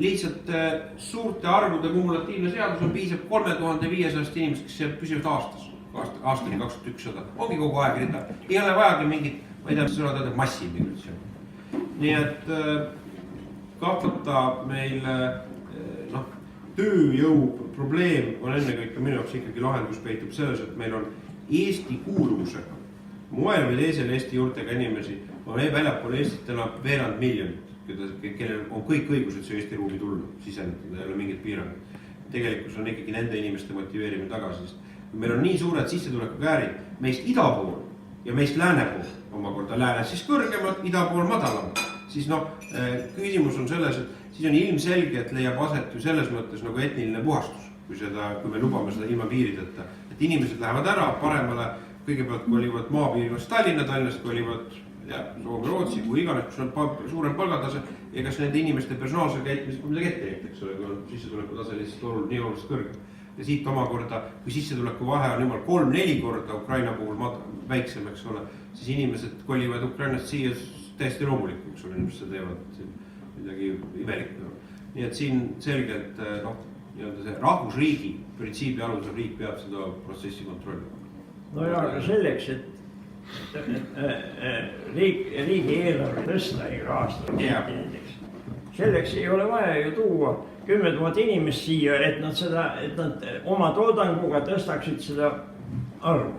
lihtsalt suurte arvude kumulatiivne seadus on piisab 3500 inimest, kes jääb püsivad aastani 2100. Ongi kogu aeg rida. Ei ole vajagi mingit, ma ei tea, mis sõna tähendab massiimmigratsioon. Nii et kahtlemata meil tööjõu probleem on ennekõike minu jaoks ikkagi lahendus peitub selles, et meil on Eesti kuuluvusega, moel või teisel Eesti juurtega inimesi, on väljapool Eestit elab 1,5 miljonit, kellel on kõik õigused see Eesti ruumi tulla, sisenetada, ei ole mingit piirangud. Tegelikult on ikkagi nende inimeste motiveerimine tagasi, sest meil on nii suured sissetulekukäärid meist ida pool ja meist lääne pool, omakorda läänes siis kõrgemad, ida pool madalamad. Siis küsimus on selles, et siis on ilmselge, et leiab aset ju selles mõttes nagu etniline puhastus, kui me lubame seda ilma piirideta. Et inimesed lähevad ära paremale, kõigepealt kolivad maapiirkonnast Tallinnast kolivad Soome, Rootsi, kui iganes, kus on suurem palgatase ja kas nende inimeste personaalse käitmisega midagi ette heita, eks ole, kui on sissetuleku tase lihtsalt nii oluliselt kõrgem. Ja siit omakorda, kui sissetuleku vahe on jumal 3-4 korda Ukraina puhul väiksem, eks ole, siis inimesed kolivad Ukrainast siia täiesti loomulikku, eks ole, mis seda teevad midagi imelikku. Nii et siin selgelt see rahvusriigi printsiibi alusel riik peab seda protsessi kontrollima. No ja aga selleks, et riigi eelarve tõsta ei rahasta. Selleks ei ole vaja ju tuua 10 000 inimest siia, et nad oma toodanguga tõstaksid seda arvu.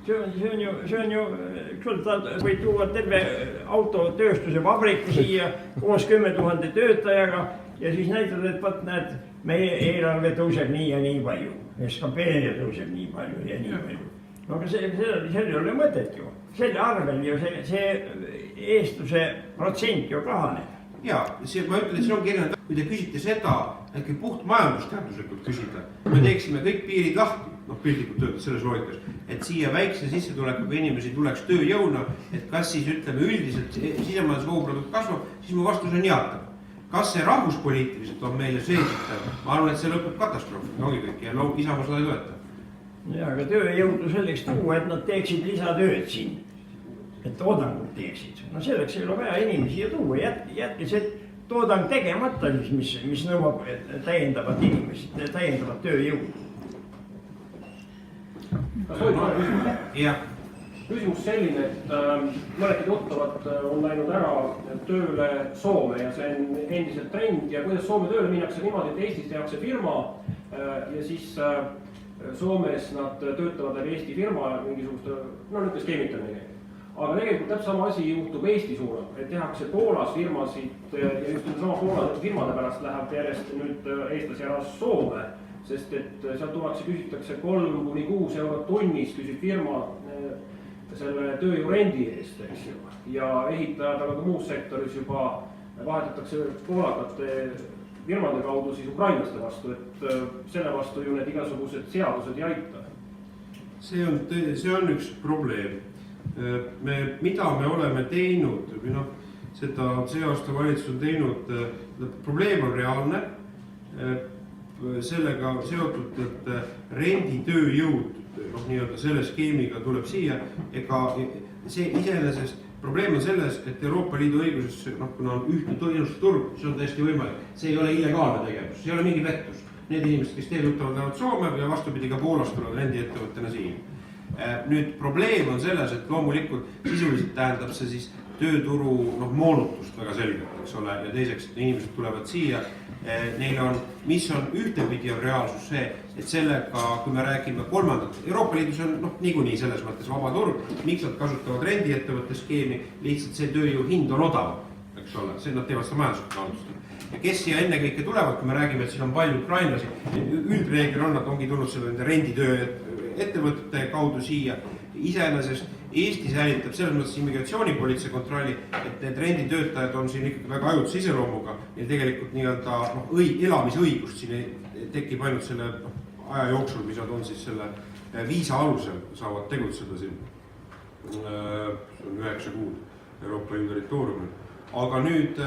See on ju, võid tuua terve autotööstuse vabriku siia koos 10 000 töötajaga ja siis näitad, et vaat näed, meie eelarve tõuseb nii ja nii palju. SKP tõuseb nii palju ja nii palju. No aga see ei ole mõtet ju. Selle arvel ju see eestluse protsent ju kahaneb. Jaa, ma ütlen, et siin on kirjanud, kui te küsite seda, äkki puht majandusteaduslikult küsida, me teeksime kõik piirid lahti, piltlikult öeldes selles loogikas, et siia väikse sissetulekuga inimesi tuleks tööjõuna, et kas siis ütleme üldiselt sisemajanduse koguprodukt kasvab, siis mu vastus on jaatav. Kas see rahvuspoliitiliselt on meile seesitav? Ma arvan, et see lõpeb katastroofi, ongi kõik, ja Isamaa seda ei toeta. Jaa, aga tööjõudu selleks tuua, et nad teeksid lisatööd siin, et toodangut teeksid. No selleks ei ole vaja inimesi ju tuua, jätke see toodang tegemata, mis nõuab täiendavat inimest, täiendavat tööjõudu. Küsimus selline, et mõned tuttavad on läinud ära tööle Soome ja see on endiselt trend ja kuidas Soome tööle minnakse niimoodi, et Eestis tehakse firma ja siis Soomes nad töötavad läbi Eesti firma mingisuguste, niisugune skeemitamine. Aga tegelikult täpselt sama asi juhtub Eesti suunal, et tehakse Poolas firmasid ja just sama Poola firmade pärast läheb järjest nüüd eestlasi ära Soome, sest et seal tullakse, küsitakse 3–6 eurot tunnis, küsib firma selle tööjõu rendi eest, eks ju. Ja ehitajad, aga ka muus sektoris juba vahetatakse poolakate firmade kaudu siis ukrainlaste vastu, et selle vastu ju need igasugused seadused ei aita. See on üks probleem. Mida me oleme teinud, seda see aasta valitsus on teinud, probleem on reaalne, sellega seotud, et renditööjõud nii-öelda selle skeemiga tuleb siia, ega see iseenesest probleem on selles, et Euroopa Liidu õiguses, kuna on ühtne teenuste turg, see on täiesti võimalik. See ei ole illegaalne tegevus, see ei ole mingi pettus. Need inimesed, kes teelutavad lähevad Soome ja vastupidi ka Poolast tulevad rendiettevõttena siin. Nüüd probleem on selles, et loomulikult sisuliselt tähendab see siis tööturu moonutust väga selgelt, eks ole, ja teiseks, et inimesed tulevad siia, neil on, mis on ühtepidi on reaalsus see, et sellega, kui me räägime kolmandat, Euroopa Liidus on niikuinii selles mõttes vaba turg, miks nad kasutavad rendiettevõtte skeemi, lihtsalt see tööjõu hind on odav, eks ole, see nad teevad seda majanduslikku kaalutlustel. Ja kes siia enne kõike tulevad, kui me räägime, et siin on palju ukrainlasi, üldreegel on, nad ongi tulnud selle renditöö ettevõtete kaudu siia. Iseenesest Eesti säilitab selles mõttes immigratsioonipolitsei kontrolli, et need renditöötajad on siin ikkagi väga ajutise iseloomuga ja tegelikult nii-öelda elamisõigust siin tekib ainult selle aja jooksul, mis nad on siis selle viisa alusel saavad tegutseda siin. See on 9 kuud Euroopa Liidu territooriumil. Aga nüüd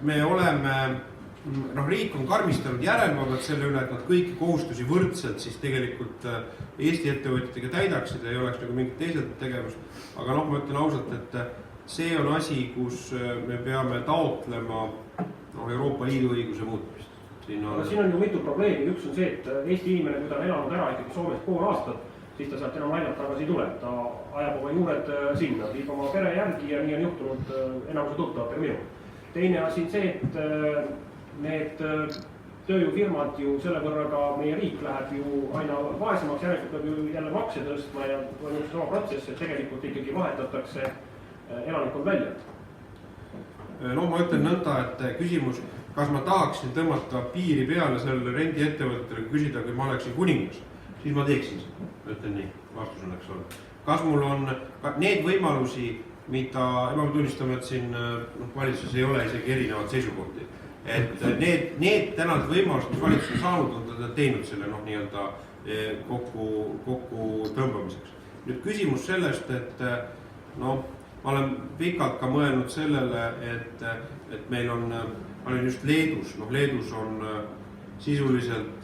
me oleme, riik on karmistanud järelevalvet selle üle, et nad kõiki kohustusi võrdselt siis tegelikult Eesti ettevõtjatega täidaksid ja ei oleks nagu mingit teised tegevust. Aga ma ütlen ausalt, et see on asi, kus me peame taotlema Euroopa Liidu õiguse muutmist. Siin on ju mitu probleemi. Üks on see, et Eesti inimene, kui ta on elanud ära ikkagi Soomes pool aastat, siis ta sealt enam ainult tagasi ei tule. Ta ajab oma juured sinna, viib oma pere järgi ja nii on juhtunud enamuse tuttavatega minu. Teine asi on see, et need tööjõufirmad ju selle võrra ka meie riik läheb ju aina vaesemaks, järelikult peab ju jälle makse tõstma ja toimub sama protsess, et tegelikult ikkagi vahetatakse elanikkond välja. Ma ütlen nõnda, et küsimus, kas ma tahaksin tõmmata piiri peale sellele rendiettevõttele, küsida, kui ma oleksin kuningas, siis ma teeksin seda. Ütlen nii, vastus on, eks ole. Kas mul on need võimalusi, mida, ma tunnistame, et siin valitsuses ei ole isegi erinevad seisukohti. Et need tänased võimalused, mis valitsus on saanud, on ta teinud selle nii-öelda kokku tõmbamiseks. Nüüd küsimus sellest, et ma olen pikalt ka mõelnud sellele, et meil on, ma olin just Leedus, Leedus on sisuliselt,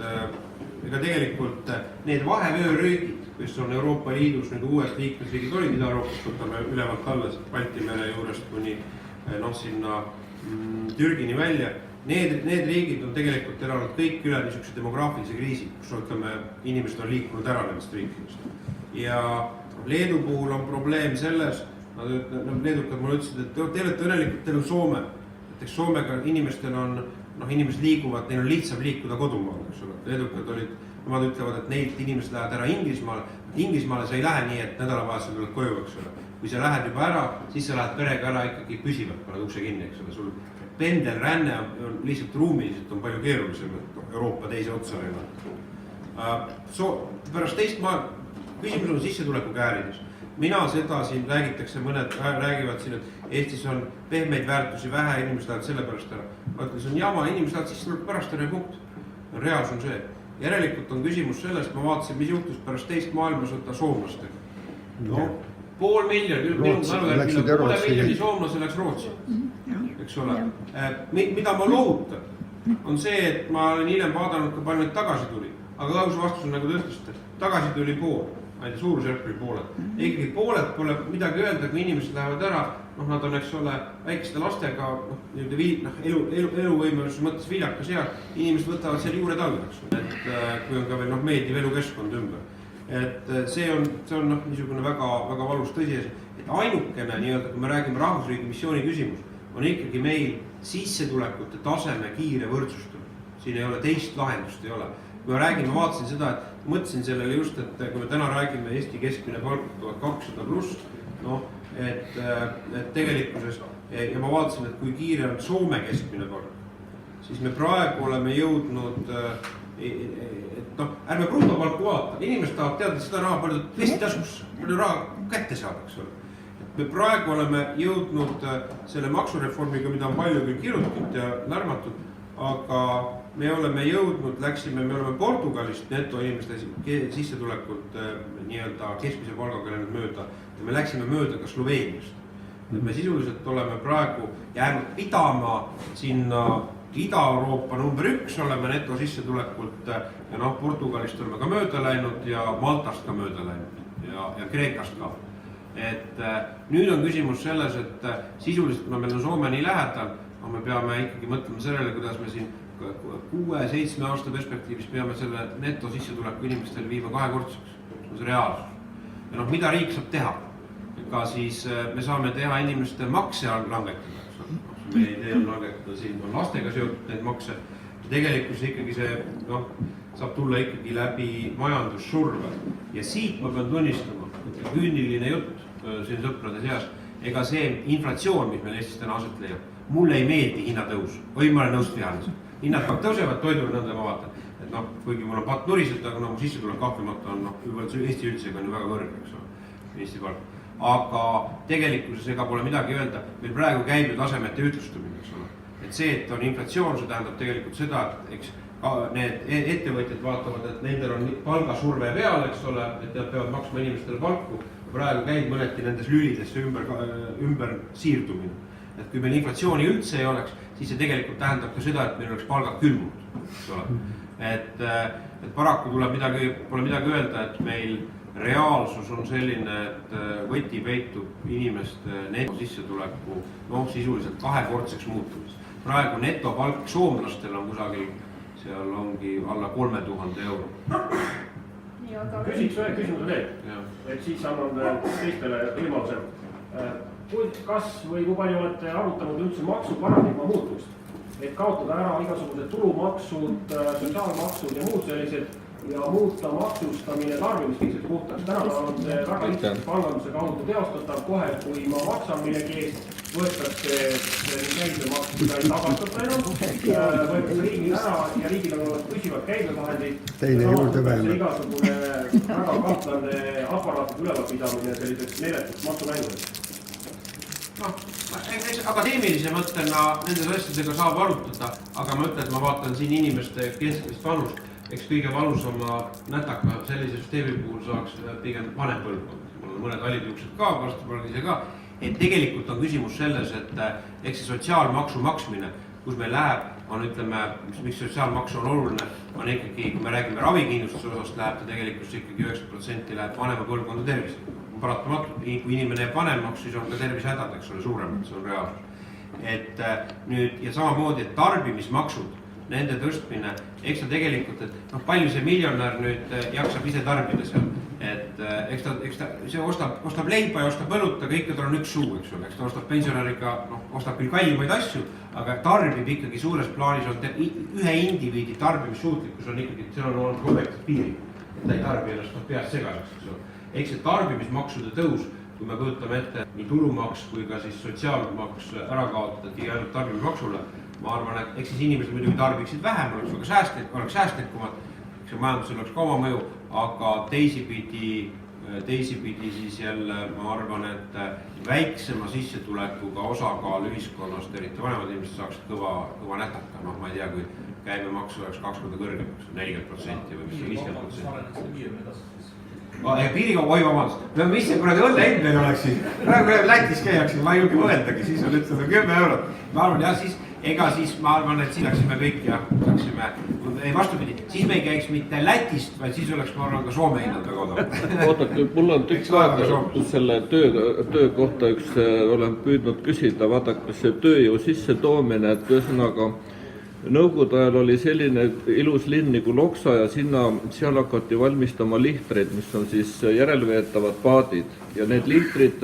ega tegelikult need vahevöörüügid, kes on Euroopa Liidus nüüd uued liikmesriigid olid, Ida-Euroopast võtame ülevalt alles Balti mere juurest kuni sinna Türgini välja. Need riigid on tegelikult elanud kõik üle niisuguse demograafilise kriisi, kus inimesed on liikunud ära nendest riikidest. Ja Leedu puhul on probleem selles, leedukad mulle ütlesid, et te olete õnnelikult, teil on Soome. Eks Soomega inimestel on, inimesed liiguvad, neil on lihtsam liikuda kodumaal, eks ole. Leedukad olid, nemad ütlevad, et neilt inimesed lähevad ära Inglismaale. Inglismaale sa ei lähe nii, et nädalavahetusel tuled koju, eks ole. Kui sa lähed juba ära, siis sa lähed perega ära ikkagi püsivalt, paned ukse kinni, eks ole. Sul pendelränne on lihtsalt ruumiliselt on palju keerulisem, et Euroopa teise otsa lennata. Pärast teist küsimus on sissetuleku käärides. Mina seda siin räägitakse, mõned räägivad siin, et Eestis on pehmeid väärtusi vähe, inimesed lähevad selle pärast ära. Ma ütlen, see on jama, inimesed lähevad sissetuleku pärast ära ja punkt. Reaalsus on see. Järelikult on küsimus sellest, ma vaatasin, mis juhtus pärast teist maailmasõda soomlastega. Pool miljoni soomlase läks Rootsi, eks ole. Mida ma lohutan, on see, et ma olen hiljem vaadanud, kui palju neid tagasi tuli. Aga aus vastus on, nagu te ütlesite, tagasi tuli pool, suurusjärk oli pooled. Ikkagi pooled pole midagi öelda, kui inimesed lähevad ära, nad on, eks ole, väikeste lastega, eluvõimeluse mõttes viljakas ja inimesed võtavad seal juured alla, eks ole. Et kui on ka veel meeldiv elukeskkond ümber. Et see on niisugune väga valus tõsiasi, et ainukene nii-öelda, kui me räägime rahvusriigi missiooni küsimus, on ikkagi meil sissetulekute taseme kiire võrdsustamine. Siin ei ole teist lahendust, ei ole. Kui me räägime, vaatasin seda, et mõtlesin sellele just, et kui me täna räägime Eesti keskmine palk 1200+, et tegelikkuses, ja ma vaatasin, et kui kiire on Soome keskmine palk, siis me praegu oleme jõudnud ärme brutopalku vaata, inimesed tahavad teada seda raha palju vesti taskusse, palju raha kätte saada, eks ole. Me praegu oleme jõudnud selle maksureformiga, mida on palju küll kirjutatud ja lärmatud, aga me oleme jõudnud, me oleme Portugalist netoinimeste sissetulekult nii-öelda keskmise palgaga läinud mööda ja me läksime mööda ka Sloveeniast. Me sisuliselt oleme praegu jäänud pidama sinna Ida-Euroopa number 1 oleme netosissetulekult ja Portugalist oleme ka mööda läinud ja Maltast ka mööda läinud ja Kreekast ka. Et nüüd on küsimus selles, et sisuliselt, kuna meil on Soome nii lähedal, me peame ikkagi mõtlema sellele, kuidas me siin 6-7 aasta perspektiivis peame selle netosissetuleku inimestele viima 2-kordseks. See on see reaalsus. Ja mida riik saab teha? Ega siis me saame teha inimeste makse langetada. Meie idee on langetada siin lastega seotud neid makse. Tegelikult ikkagi see saab tulla ikkagi läbi majandussurve. Ja siit ma pean tunnistama, et küüniline jutt siin sõprade seas, ega see inflatsioon, mis meil Eestis täna aset leiab, mulle ei meeldi hinnatõus. Või ma olen nõust vihanes. Hinnad tõusevad, toidule nõnda ma vaatan. Et kuigi mul on patt nurised, aga mu sissetulek kahtlemata on Eesti üldsega on väga kõrge, eks ole, Eesti palk. Aga tegelikkuses ega pole midagi öelda, meil praegu käib ju tasemete ütlustamine, eks ole. Et see, et on inflatsioon, see tähendab tegelikult seda, et eks need ettevõtjad vaatavad, et nendel on palgasurve peal, eks ole, et nad peavad maksma inimestele palku. Praegu käib mõneti nendes lülidesse ümber siirdumine. Et kui meil inflatsiooni üldse ei oleks, siis see tegelikult tähendab ka seda, et meil oleks palgad külmunud, eks ole. Et paraku pole midagi öelda, et meil reaalsus on selline, et võti peitub inimeste netosissetuleku sisuliselt 2-kordseks muutumis. Praegu netopalk soomlastel on kusagil, seal ongi alla 3000 euro. Küsiks ühe küsimuse veel, et siis annan teistele võimaluse. Kas või kui palju olete arutanud üldse maksuparadigma muutust, et kaotada ära igasugused tulumaksud, sotsiaalmaksud ja muud sellised ja muuta maksustamine tarbimiskeseks puhtaks. Täna on see väga lihtsalt panganduse kaudu teostatav kohe, kui ma maksan millegi eest, võetakse käibemaks, mida ei tagastata enam, võetakse riigil ära ja riigil on püsivad käibevahendid. Teine juurde vähem. Igasugune väga kahtlane aparaatide ülevalpidamine selliseks meeletuks maksumängudeks. Akadeemilise mõttena nendes asjadega saab arutada, aga ma ütlen, et ma vaatan siin inimeste keskmist vanust. Eks kõige valusama nätaka sellise süsteemi puhul saaks pigem vanem põlvkond. Mul on mõned alidjuksed ka, varsti pole ise ka. Et tegelikult on küsimus selles, et eks see sotsiaalmaksu maksmine, kus meil läheb, on ütleme, miks sotsiaalmaksu on oluline, on ikkagi, kui me räägime ravikindlustuse osast, läheb ta tegelikult ikkagi 90% läheb vanema põlvkonda tervise. Paratamatult, kui inimene jääb vanemaks, siis on ka tervisehädad, eks ole, suuremad, see on reaalsus. Et nüüd, ja samamoodi, et tarbimismaksud, nende tõstmine, eks ta tegelikult, et palju see miljonär nüüd jaksab ise tarbida seal, et eks ta see ostab leiba ja ostab õlut, aga ikka tal on üks suu, eks ole, eks ta ostab pensionäriga, ostab küll kallimaid asju, aga tarbib ikkagi suures plaanis on ühe indiviidi tarbimissuutlikkus on ikkagi, seal on olnud objektiivsed piiri, et ta ei tarbi ennast peast segaseks, eks ole. Eks see tarbimismaksude tõus, kui me kujutame ette nii tulumaks kui ka siis sotsiaalmaks ära kaotada ainult tarbimismaksule, ma arvan, et eks siis inimesed muidugi tarbiksid vähem, oleks säästlikumad, eks see majandusel oleks ka oma mõju, aga teisipidi siis jälle ma arvan, et väiksema sissetulekuga osakaal ühiskonnast, eriti vanemad inimesed saaksid kõva nätaka, ma ei tea, kui käibemaks oleks 2 korda kõrgemaks, 40% või mis 50%. Piirikauba, oi vabandust, me ise kuradi õlle end meil oleks siis, praegu Lätis käiakse, ma ei julge mõeldagi, siis on ütleme 10 eurot. Ma arvan, jah, siis, ega siis ma arvan, et siis läksime kõik ja läksime, ei vastupidi, siis me ei käiks mitte Lätist, vaid siis oleks, ma arvan, ka Soome hinnad väga odav. Oodake, mul on üks vaata selle töö kohta olen püüdnud küsida, vaadake see tööjõu sissetoomine, et ühesõnaga Nõukogude ajal oli selline ilus linn nagu Loksa ja seal hakati valmistama lihtreid, mis on siis järelveetavad paadid ja need lihtrid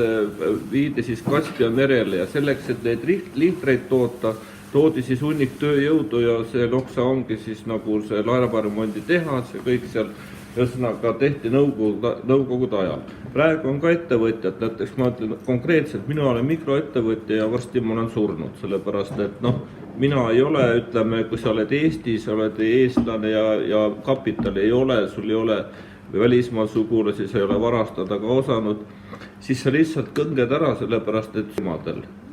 viidi siis Kaspia merele ja selleks, et neid lihtreid toodi siis hunnik tööjõudu ja see Loksa ongi siis nagu see laevaremondi tehas ja kõik seal ühesõnaga tehti nõukogude ajal. Praegu on ka ettevõtjad, näiteks ma ütlen konkreetselt, mina olen mikroettevõtja ja varsti ma olen surnud, sellepärast et mina ei ole, ütleme, kui sa oled Eestis, oled eestlane ja kapitali ei ole, sul ei ole välismaal sugulasi, sa ei ole varastada ka osanud, siis sa lihtsalt kõnged ära, sellepärast et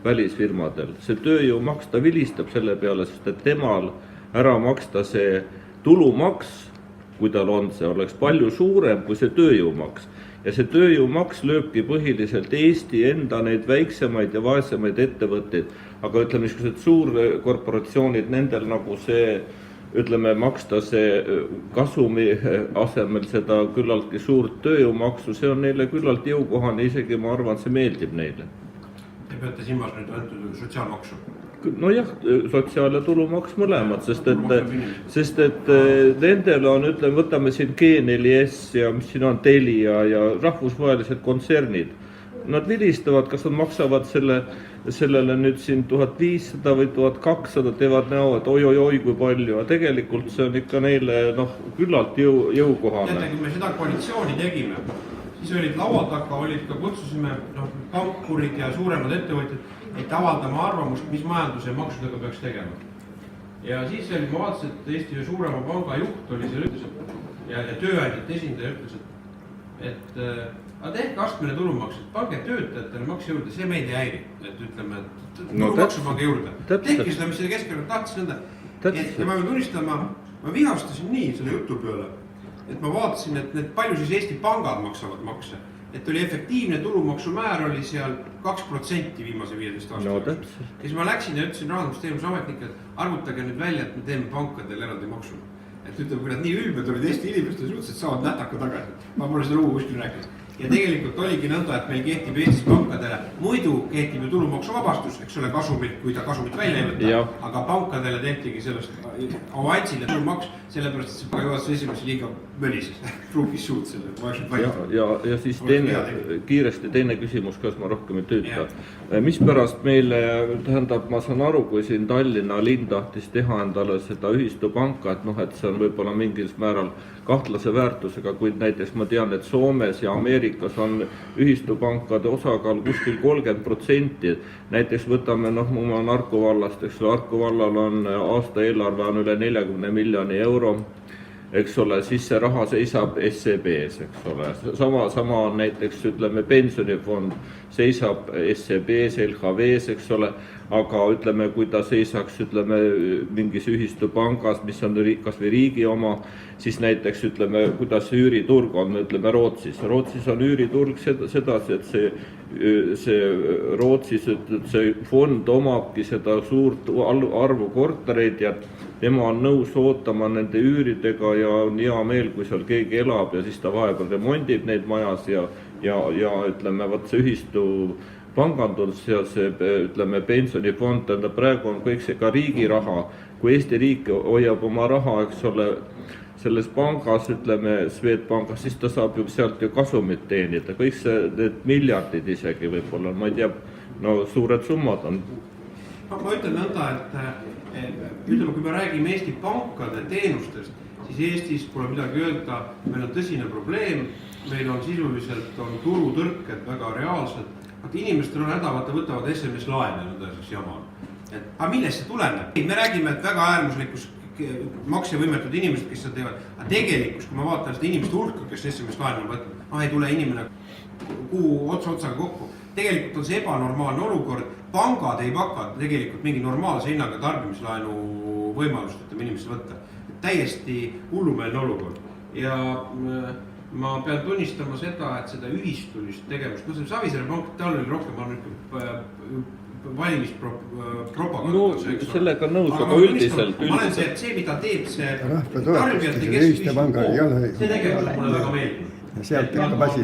välisfirmadel see tööjõu maksta vilistab selle peale, sest et temal ära maksta see tulumaks, kui tal on see, oleks palju suurem kui see tööjõumaks. Ja see tööjõumaks lööbki põhiliselt Eesti enda neid väiksemaid ja vaesemaid ettevõtteid, aga ütleme, niisugused suurkorporatsioonid, nendel nagu see, ütleme, maksta see kasumi asemel seda küllaltki suurt tööjõumaksu, see on neile küllalt jõukohane, isegi ma arvan, see meeldib neile. Te peate silmas nüüd antud sotsiaalmaksu? Nojah, sotsiaal- ja tulumaks mõlemad, sest et nendel on, ütleme, võtame siin G4S ja mis siin on Telia ja rahvusvahelised kontsernid. Nad vilistavad, kas nad maksavad sellele nüüd siin 1500 või 1200, teevad näo, et oi, kui palju, ja tegelikult see on ikka neile küllalt jõukohane. Teate, kui me seda koalitsiooni tegime, siis olid laua taga, kutsusime pankurid ja suuremad ettevõtjad, et avaldama arvamust, mis majanduse ja maksudega peaks tegema. Ja siis ma vaatasin, et Eesti ühe suurema panga juht oli seal, ütles, ja tööandjate esindaja ütles, et tehke astmeline tulumaks, et pange töötajatele maks juurde, see meid ei häiri, et ütleme, et tulumaksu pange juurde. Tehke seda, mis selle Keskerakond tahtis nõnda. Ja ma pean tunnistama, ma vihastasin nii selle jutu peale, et ma vaatasin, et palju siis Eesti pangad maksavad makse. Et oli efektiivne tulumaksumäär oli seal 2% viimase 15 aastal. Ja siis ma läksin ja ütlesin Rahandusministeeriumis ametnikele, et arvutage nüüd välja, et me teeme pankadele eraldi maksu. Et ütleme, kui nad nii ülbed olid Eesti inimestel, suhteliselt saavad nätaka tagasi. Ma pole seda lugu kuskil rääkinud. Ja tegelikult oligi nõnda, et meil kehtib Eestis pankadele, muidu kehtib ju tulumaksuvabastus, eks ole, kasumit, kui ta kasumit välja ei võtta, aga pankadele tehtigi sellest avantsile tulumaks, sellepärast, et see pagajuhatuse esimees liiga mölises, ruukis suud selle. Ja siis kiiresti teine küsimus, kas ma rohkem ei tööta. Mispärast meile, tähendab, ma saan aru, kui siin Tallinna linn tahtis teha endale seda ühistupanka, et see on võib-olla mingil määral kahtlase väärtusega, kuid näiteks ma tean, et Soomes ja Ameerikas on ühistupankade osakaal kuskil 30%. Näiteks võtame, ma olen Harku vallast, eks ole, Harku vallal on aasta eelarve on üle 40 miljoni euro, eks ole, siis see raha seisab SEB-s, eks ole. Sama on näiteks, ütleme, pensionifond seisab SEB-s, LHV-s, eks ole, aga ütleme, kui ta seisaks, ütleme, mingis ühistupangas, mis on kas või riigi oma, siis näiteks, ütleme, kuidas see üüriturg on, ütleme, Rootsis. Rootsis on üüriturg sedasi, et see Rootsis, see fond omabki seda suurt arvu kortereid ja tema on nõus ootama nende üüridega ja on hea meel, kui seal keegi elab ja siis ta vahepeal remondib neid majas ja ütleme, võt see ühistu pangandus ja see, ütleme, pensionifond, praegu on kõik see ka riigi raha, kui Eesti riik hoiab oma raha, eks ole, selles pangas, ütleme, Swedbankas, siis ta saab ju sealt ju kasumit teenida, kõik need miljardid isegi võib-olla, ma ei tea, suured summad on. Ma ütlen nõnda, et ütleme, kui me räägime Eesti pankade teenustest, siis Eestis pole midagi öelda, meil on tõsine probleem, meil on sisuliselt turutõrked väga reaalsed, et inimestel on hädavata, võtavad SMS-laene, tõeseks jama. Aga millest see tuleneb? Me räägime, et väga äärmuslikus maksevõimetud inimesed, kes seda teevad, aga tegelikult, kui ma vaatan seda inimeste hulka, kes SMS-laenu on võtnud, ei tule inimene kuu otsaga kokku. Tegelikult on see ebanormaalne olukord, pangad ei paka tegelikult mingi normaalse hinnaga tarbimislaenu võimalust, et inimesed võtta. Täiesti hullumeelne olukord. Ja ma pean tunnistama seda, et seda ühistulist tegevust, see Savisaare pank, tal oli rohkem valimispropagandus. Sellega nõus, aga üldiselt. Ma olen see, mida teeb see tarbijate keskvist, see tegevus mulle väga meeldib. Ja sealt hakkab asi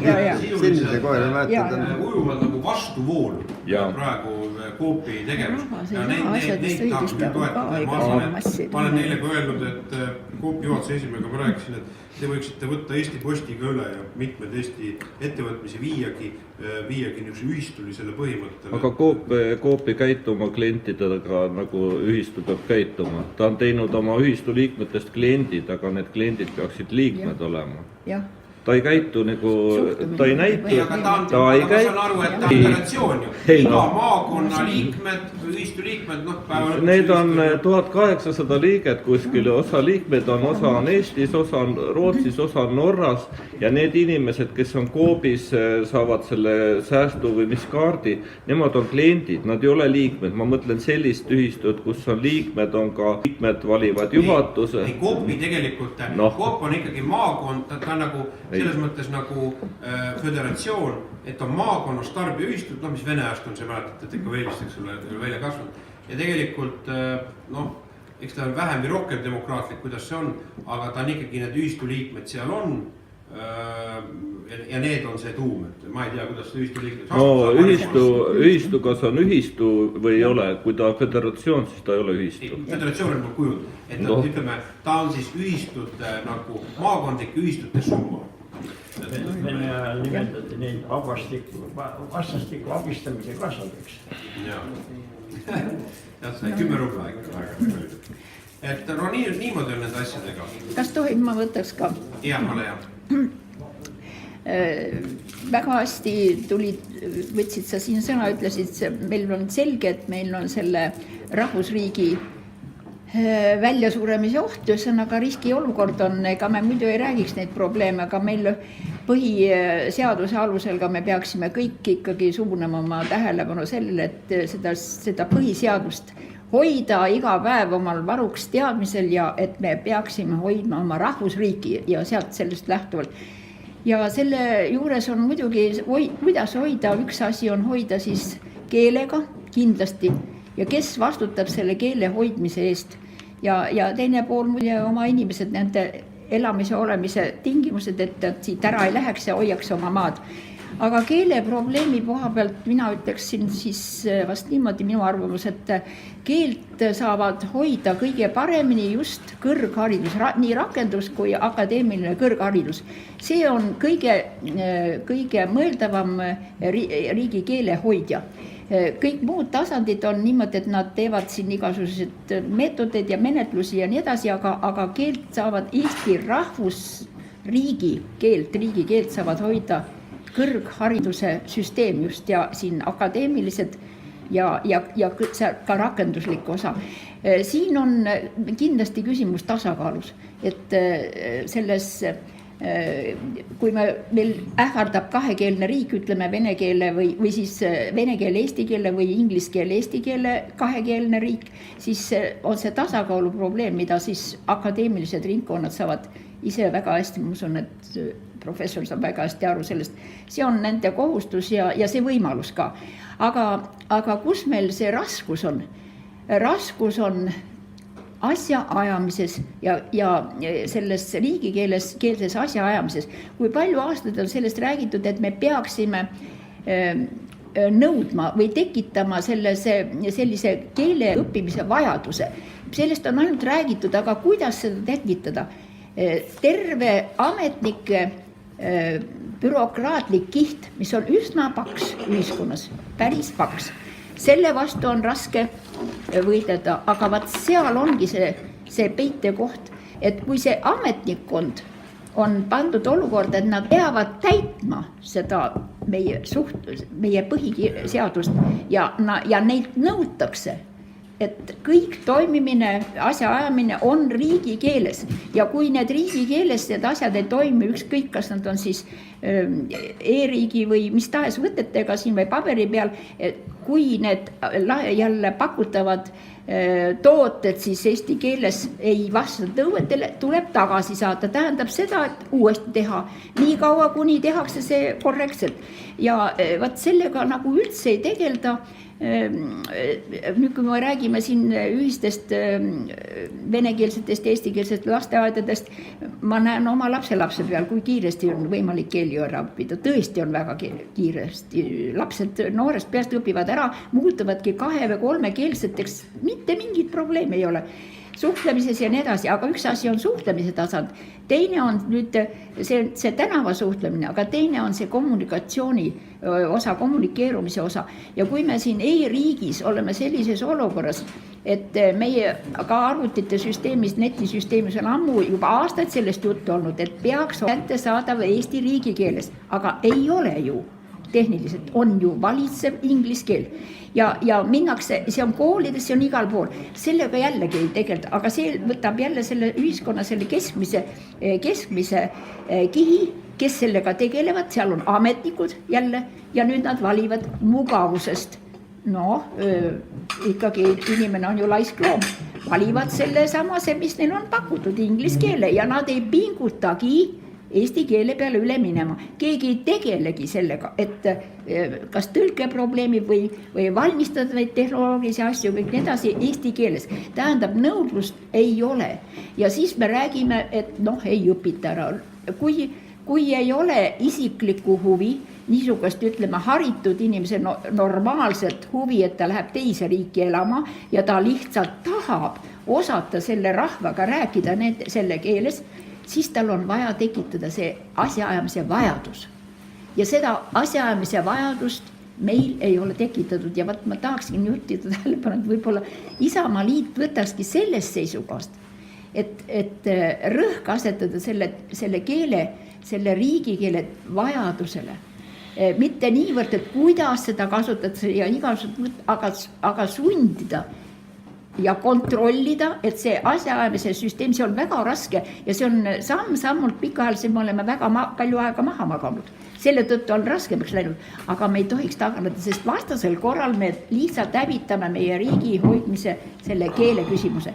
sinise koera mäletada. Ujuvad nagu vastuvoolu praegu Coopi tegevus. Ja neid tahaks nüüd toetada. Ma olen neile ka öelnud, et Coopi juhatuse esimehega ma rääkisin, et te võiksite võtta Eesti Postiga üle ja mitmed Eesti ettevõtmisi viiagi niisuguse ühistulisele põhimõttele. Aga Coopi käituma klientidega nagu ühistu peab käituma. Ta on teinud oma ühistu liikmetest kliendid, aga need kliendid peaksid liikmed olema. ta ei käitu nagu, ta ei näitu, ta ei ma saan aru, et ta on föderatsioon ju. Iga maakonna liikmed, ühistu liikmed, Need on 1800 liiget kuskil, osa liikmed on, osa on Eestis, osa on Rootsis, osa on Norras ja need inimesed, kes on Coopis, saavad selle säästu või mis kaardi, nemad on kliendid, nad ei ole liikmed, ma mõtlen sellist ühistut, kus on liikmed, on ka liikmed valivad juhatuse. Ei, Coopi tegelikult, Coop on ikkagi maakond, ta on nagu selles mõttes nagu föderatsioon, et on maakonnas tarbijaühistud, mis Vene ajast on see mäletat, et ikka veelistaks sulle välja kasvanud. Ja tegelikult, eks ta on vähem või rohkem demokraatlik, kuidas see on, aga ta on ikkagi need ühistu liikmed seal on ja need on see tuum, et ma ei tea, kuidas see ühistu liikmed... Ühistu, kas on ühistu või ei ole, kui ta on föderatsioon, siis ta ei ole ühistu. Föderatsioon on kujund, et ütleme, ta on siis ühistute nagu maakondlike ühistute summa. Vene ajal nimetati neid vastastikku abistamise kassadeks. Jah, see 10 rubla ikka väga. Et niimoodi on nende asjadega. Kas tohib, ma võtaks ka? Jah, ole hea. Väga hästi võtsid sa siin sõna, ütlesid, meil on selge, et meil on selle rahvusriigi väljasuremise oht, ühesõnaga riskiolukord on, ega me muidu ei räägiks neid probleeme, aga meil põhiseaduse alusel ka me peaksime kõik ikkagi suunama oma tähelepanu sellele, et seda põhiseadust hoida iga päev omal varuks teadmisel ja et me peaksime hoidma oma rahvusriiki ja sealt sellest lähtuvalt. Ja selle juures on muidugi, kuidas hoida, üks asi on hoida siis keelega kindlasti ja kes vastutab selle keele hoidmise eest ja teine pool muidu oma inimesed, nende elamise olemise tingimused, et siit ära ei läheks ja hoiaks oma maad. Aga keele probleemi koha pealt mina ütleksin siis vast niimoodi minu arvamus, et keelt saavad hoida kõige paremini just kõrgharidus, nii rakendus kui akadeemiline kõrgharidus. See on kõige mõeldavam riigikeele hoidja. Kõik muud tasandid on niimoodi, et nad teevad siin igasugused meetodeid ja menetlusi ja nii edasi, aga keelt saavad Eesti rahvusriigi riigikeelt saavad hoida kõrghariduse süsteem just ja siin akadeemilised ja ka rakenduslik osa. Siin on kindlasti küsimus tasakaalus, et selles kui meil ähvardab kahekeelne riik, ütleme vene keele või siis vene keele eesti keele või inglise keele eesti keele kahekeelne riik, siis on see tasakaalu probleem, mida siis akadeemilised ringkonnad saavad ise väga hästi, ma usun, et professor saab väga hästi aru sellest. See on nende kohustus ja see võimalus ka. Aga kus meil see raskus on? Raskus on asja ajamises ja selles riigikeelses asja ajamises. Kui palju aastaid on sellest räägitud, et me peaksime nõudma või tekitama sellise keele õppimise vajaduse. Sellest on ainult räägitud, aga kuidas seda tekitada? Terve ametnike bürokraatlik kiht, mis on üsna paks ühiskonnas, päris paks. Selle vastu on raske võidelda, aga vaat seal ongi see peitekoht, et kui see ametnikkond on pandud olukorda, et nad peavad täitma seda meie põhiseadust ja neilt nõutakse, et kõik toimimine, asja ajamine on riigikeeles ja kui need riigikeeles need asjad ei toimi, ükskõik kas nad on siis e-riigi või mis tahes võtetega siin või paberi peal, kui need jälle pakutavad tooted siis eesti keeles ei vasta tõuetele, tuleb tagasi saata. Tähendab seda, et uuesti teha nii kaua, kuni tehakse see korrektselt. Ja vaat sellega nagu üldse ei tegelda. Nüüd kui me räägime siin ühistest venekeelsetest ja eestikeelsetest lasteaedadest, ma näen oma lapselapse peal, kui kiiresti on võimalik keeli ära õppida. Tõesti on väga kiiresti. Lapsed noorest peast õpivad ära, muutuvadki 2- või 3-keelseteks, mitte mingit probleemi ei ole. suhtlemises ja nii edasi, aga üks asi on suhtlemise tasand, teine on nüüd see tänava suhtlemine, aga teine on see kommunikatsiooni osa, kommunikeerumise osa. Ja kui me siin e-riigis oleme sellises olukorras, et meie ka arvutite süsteemis, netisüsteemis on ammu juba aastaid sellest juttu olnud, et peaks kättesaadav Eesti riigikeeles, aga ei ole ju. Tehniliselt on ju valitsev inglise keel ja minnakse, see on koolides, see on igal pool, sellega jällegi ei tegelda, aga see võtab jälle selle ühiskonna selle keskmise kihi, kes sellega tegelevad, seal on ametnikud jälle ja nüüd nad valivad mugavusest. Ikkagi inimene on ju laiskloom, valivad selle samase, mis neil on pakutud inglise keele ja nad ei pingutagi eesti keele peale üle minema. Keegi ei tegelegi sellega, et kas tõlkeprobleemi või valmistada neid tehnoloogilisi asju, kõik nii edasi eesti keeles. Tähendab, nõudlust ei ole. Ja siis me räägime, et ei õpita ära. Kui ei ole isiklikku huvi, niisugust ütleme haritud inimese normaalset huvi, et ta läheb teise riiki elama ja ta lihtsalt tahab osata selle rahvaga rääkida selle keeles, siis tal on vaja tekitada see asjaajamise vajadus. Ja seda asjaajamise vajadust meil ei ole tekitatud ja ma tahaksin juhtida tähelepanu, et võib-olla Isamaa Liit võtakski sellest seisukohast, et rõhk asetada selle keele, selle riigikeele vajadusele. Mitte niivõrd, et kuidas seda kasutatakse ja igasugused, aga sundida ja kontrollida, et see asjaajamise süsteem, see on väga raske ja see on samm-sammult pikaajaliselt, me oleme väga palju aega maha maganud. Selle tõttu on raskemaks läinud, aga me ei tohiks taganeda, sest vastasel korral me lihtsalt hävitame meie riigi hoidmise selle keele küsimuse.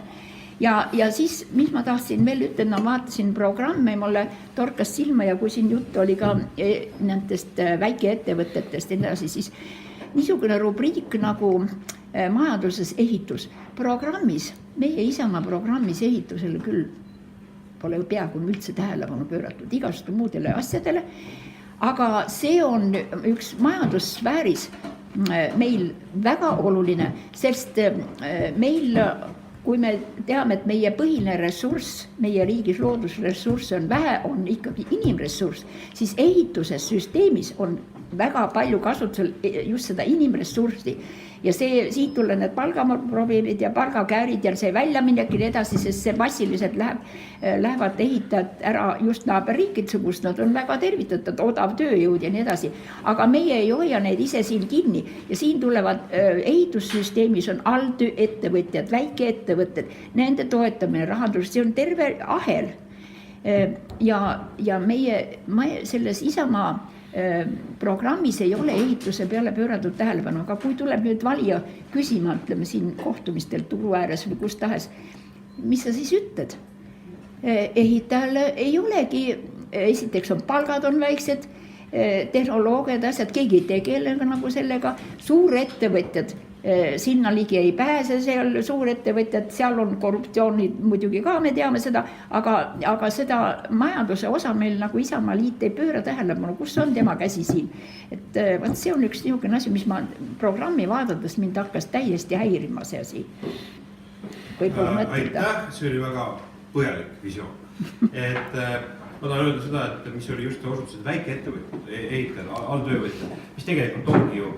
Ja siis, mis ma tahtsin veel ütelda, vaatasin programme, mulle torkas silma ja kui siin jutt oli ka nendest väikeettevõtetest edasi, siis niisugune rubriik nagu majanduses ehitus. Programmis, meie Isamaa programmis ehitusele küll pole peaaegu üldse tähelepanu pööratud igasuguste muudele asjadele, aga see on üks majandussfääris meil väga oluline, sest meil, kui me teame, et meie põhiline ressurss, meie riigis loodusressurss on vähe, on ikkagi inimressurss, siis ehituses süsteemis on väga palju kasutusel just seda inimressurssi. Ja siit tulen need palgaprobleemid ja palgakäärid ja see väljaminek ja edasi, sest see massiliselt lähevad ehitajad ära just naaberriikidesse, kus nad on väga tervitatud, odav tööjõud ja nii edasi. Aga meie ei hoia neid ise siin kinni ja siin tulevad ehitussüsteemis on alltööettevõtjad, väikeettevõtted, nende toetamine, rahandus, see on terve ahel. Ja meie selles Isamaa programmis ei ole ehituse peale pööratud tähelepanu, aga kui tuleb nüüd valija küsima, ütleme siin kohtumistel turu ääres või kus tahes, mis sa siis ütled? Ehitajal ei olegi, esiteks on palgad on väiksed, tehnoloogiad, asjad, keegi ei tegele nagu sellega, suurettevõtjad, sinna ligi ei pääse, seal suurettevõtjad, seal on korruptsioonid muidugi ka, me teame seda, aga seda majanduse osa meil nagu Isamaa Liit ei pööra tähelepanu, kus on tema käsi siin. Et see on üks niisugune asi, mis ma programmi vaadates mind hakkas täiesti häirima see asi. Aitäh, see oli väga põhjalik visioon. Ma tahan öelda seda, et mis oli just osutused väikeettevõtjad, ehitajad, alltöövõtjad, mis tegelikult ongi ju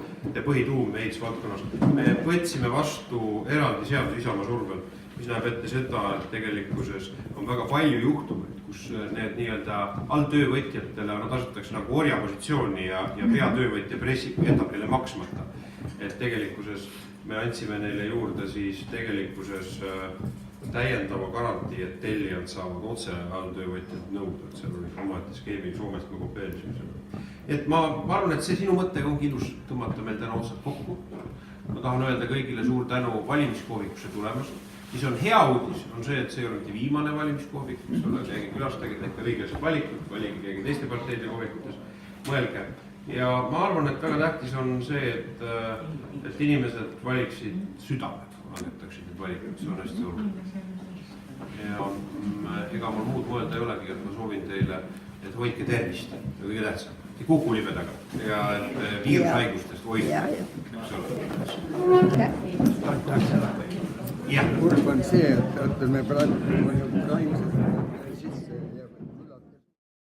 põhituum ehitusvaldkonnas. Me võtsime vastu eraldi seadus Isamaa survel, mis näeb ette seda, et tegelikkuses on väga palju juhtumeid, kus need nii-öelda alltöövõtjatele asetatakse nagu orjapositsiooni ja peatöövõtja pressib, jätab neile maksmata. Et tegelikkuses me andsime neile juurde siis tegelikkuses täiendava garantii, et tellijad saavad otse alltöövõtjad nõuda, et seal oli omaette skeemi Soomest me kopeerisime seda. Et ma arvan, et see sinu mõttega ongi ilus tõmmata meil täna otsad kokku. Ma tahan öelda kõigile suur tänu valimiskoovikusse tulemast. Mis on hea uudis, on see, et see ei ole mitte viimane valimiskoovik, mis ole keegi külastage, tehke õiglased valikud, valige keegi teiste parteide koovikutes, mõelge. Ja ma arvan, et väga tähtis on see, et inimesed valiksid südamed, langetaksid need valikud, see on hästi oluline. Ja ega mul muud mõelda ei olegi, et ma soovin teile, et hoidke tervist ja kõige tähtsam. Ei kuku libedaga ja viirushaigustest hoidke. kurb on see, et me praegu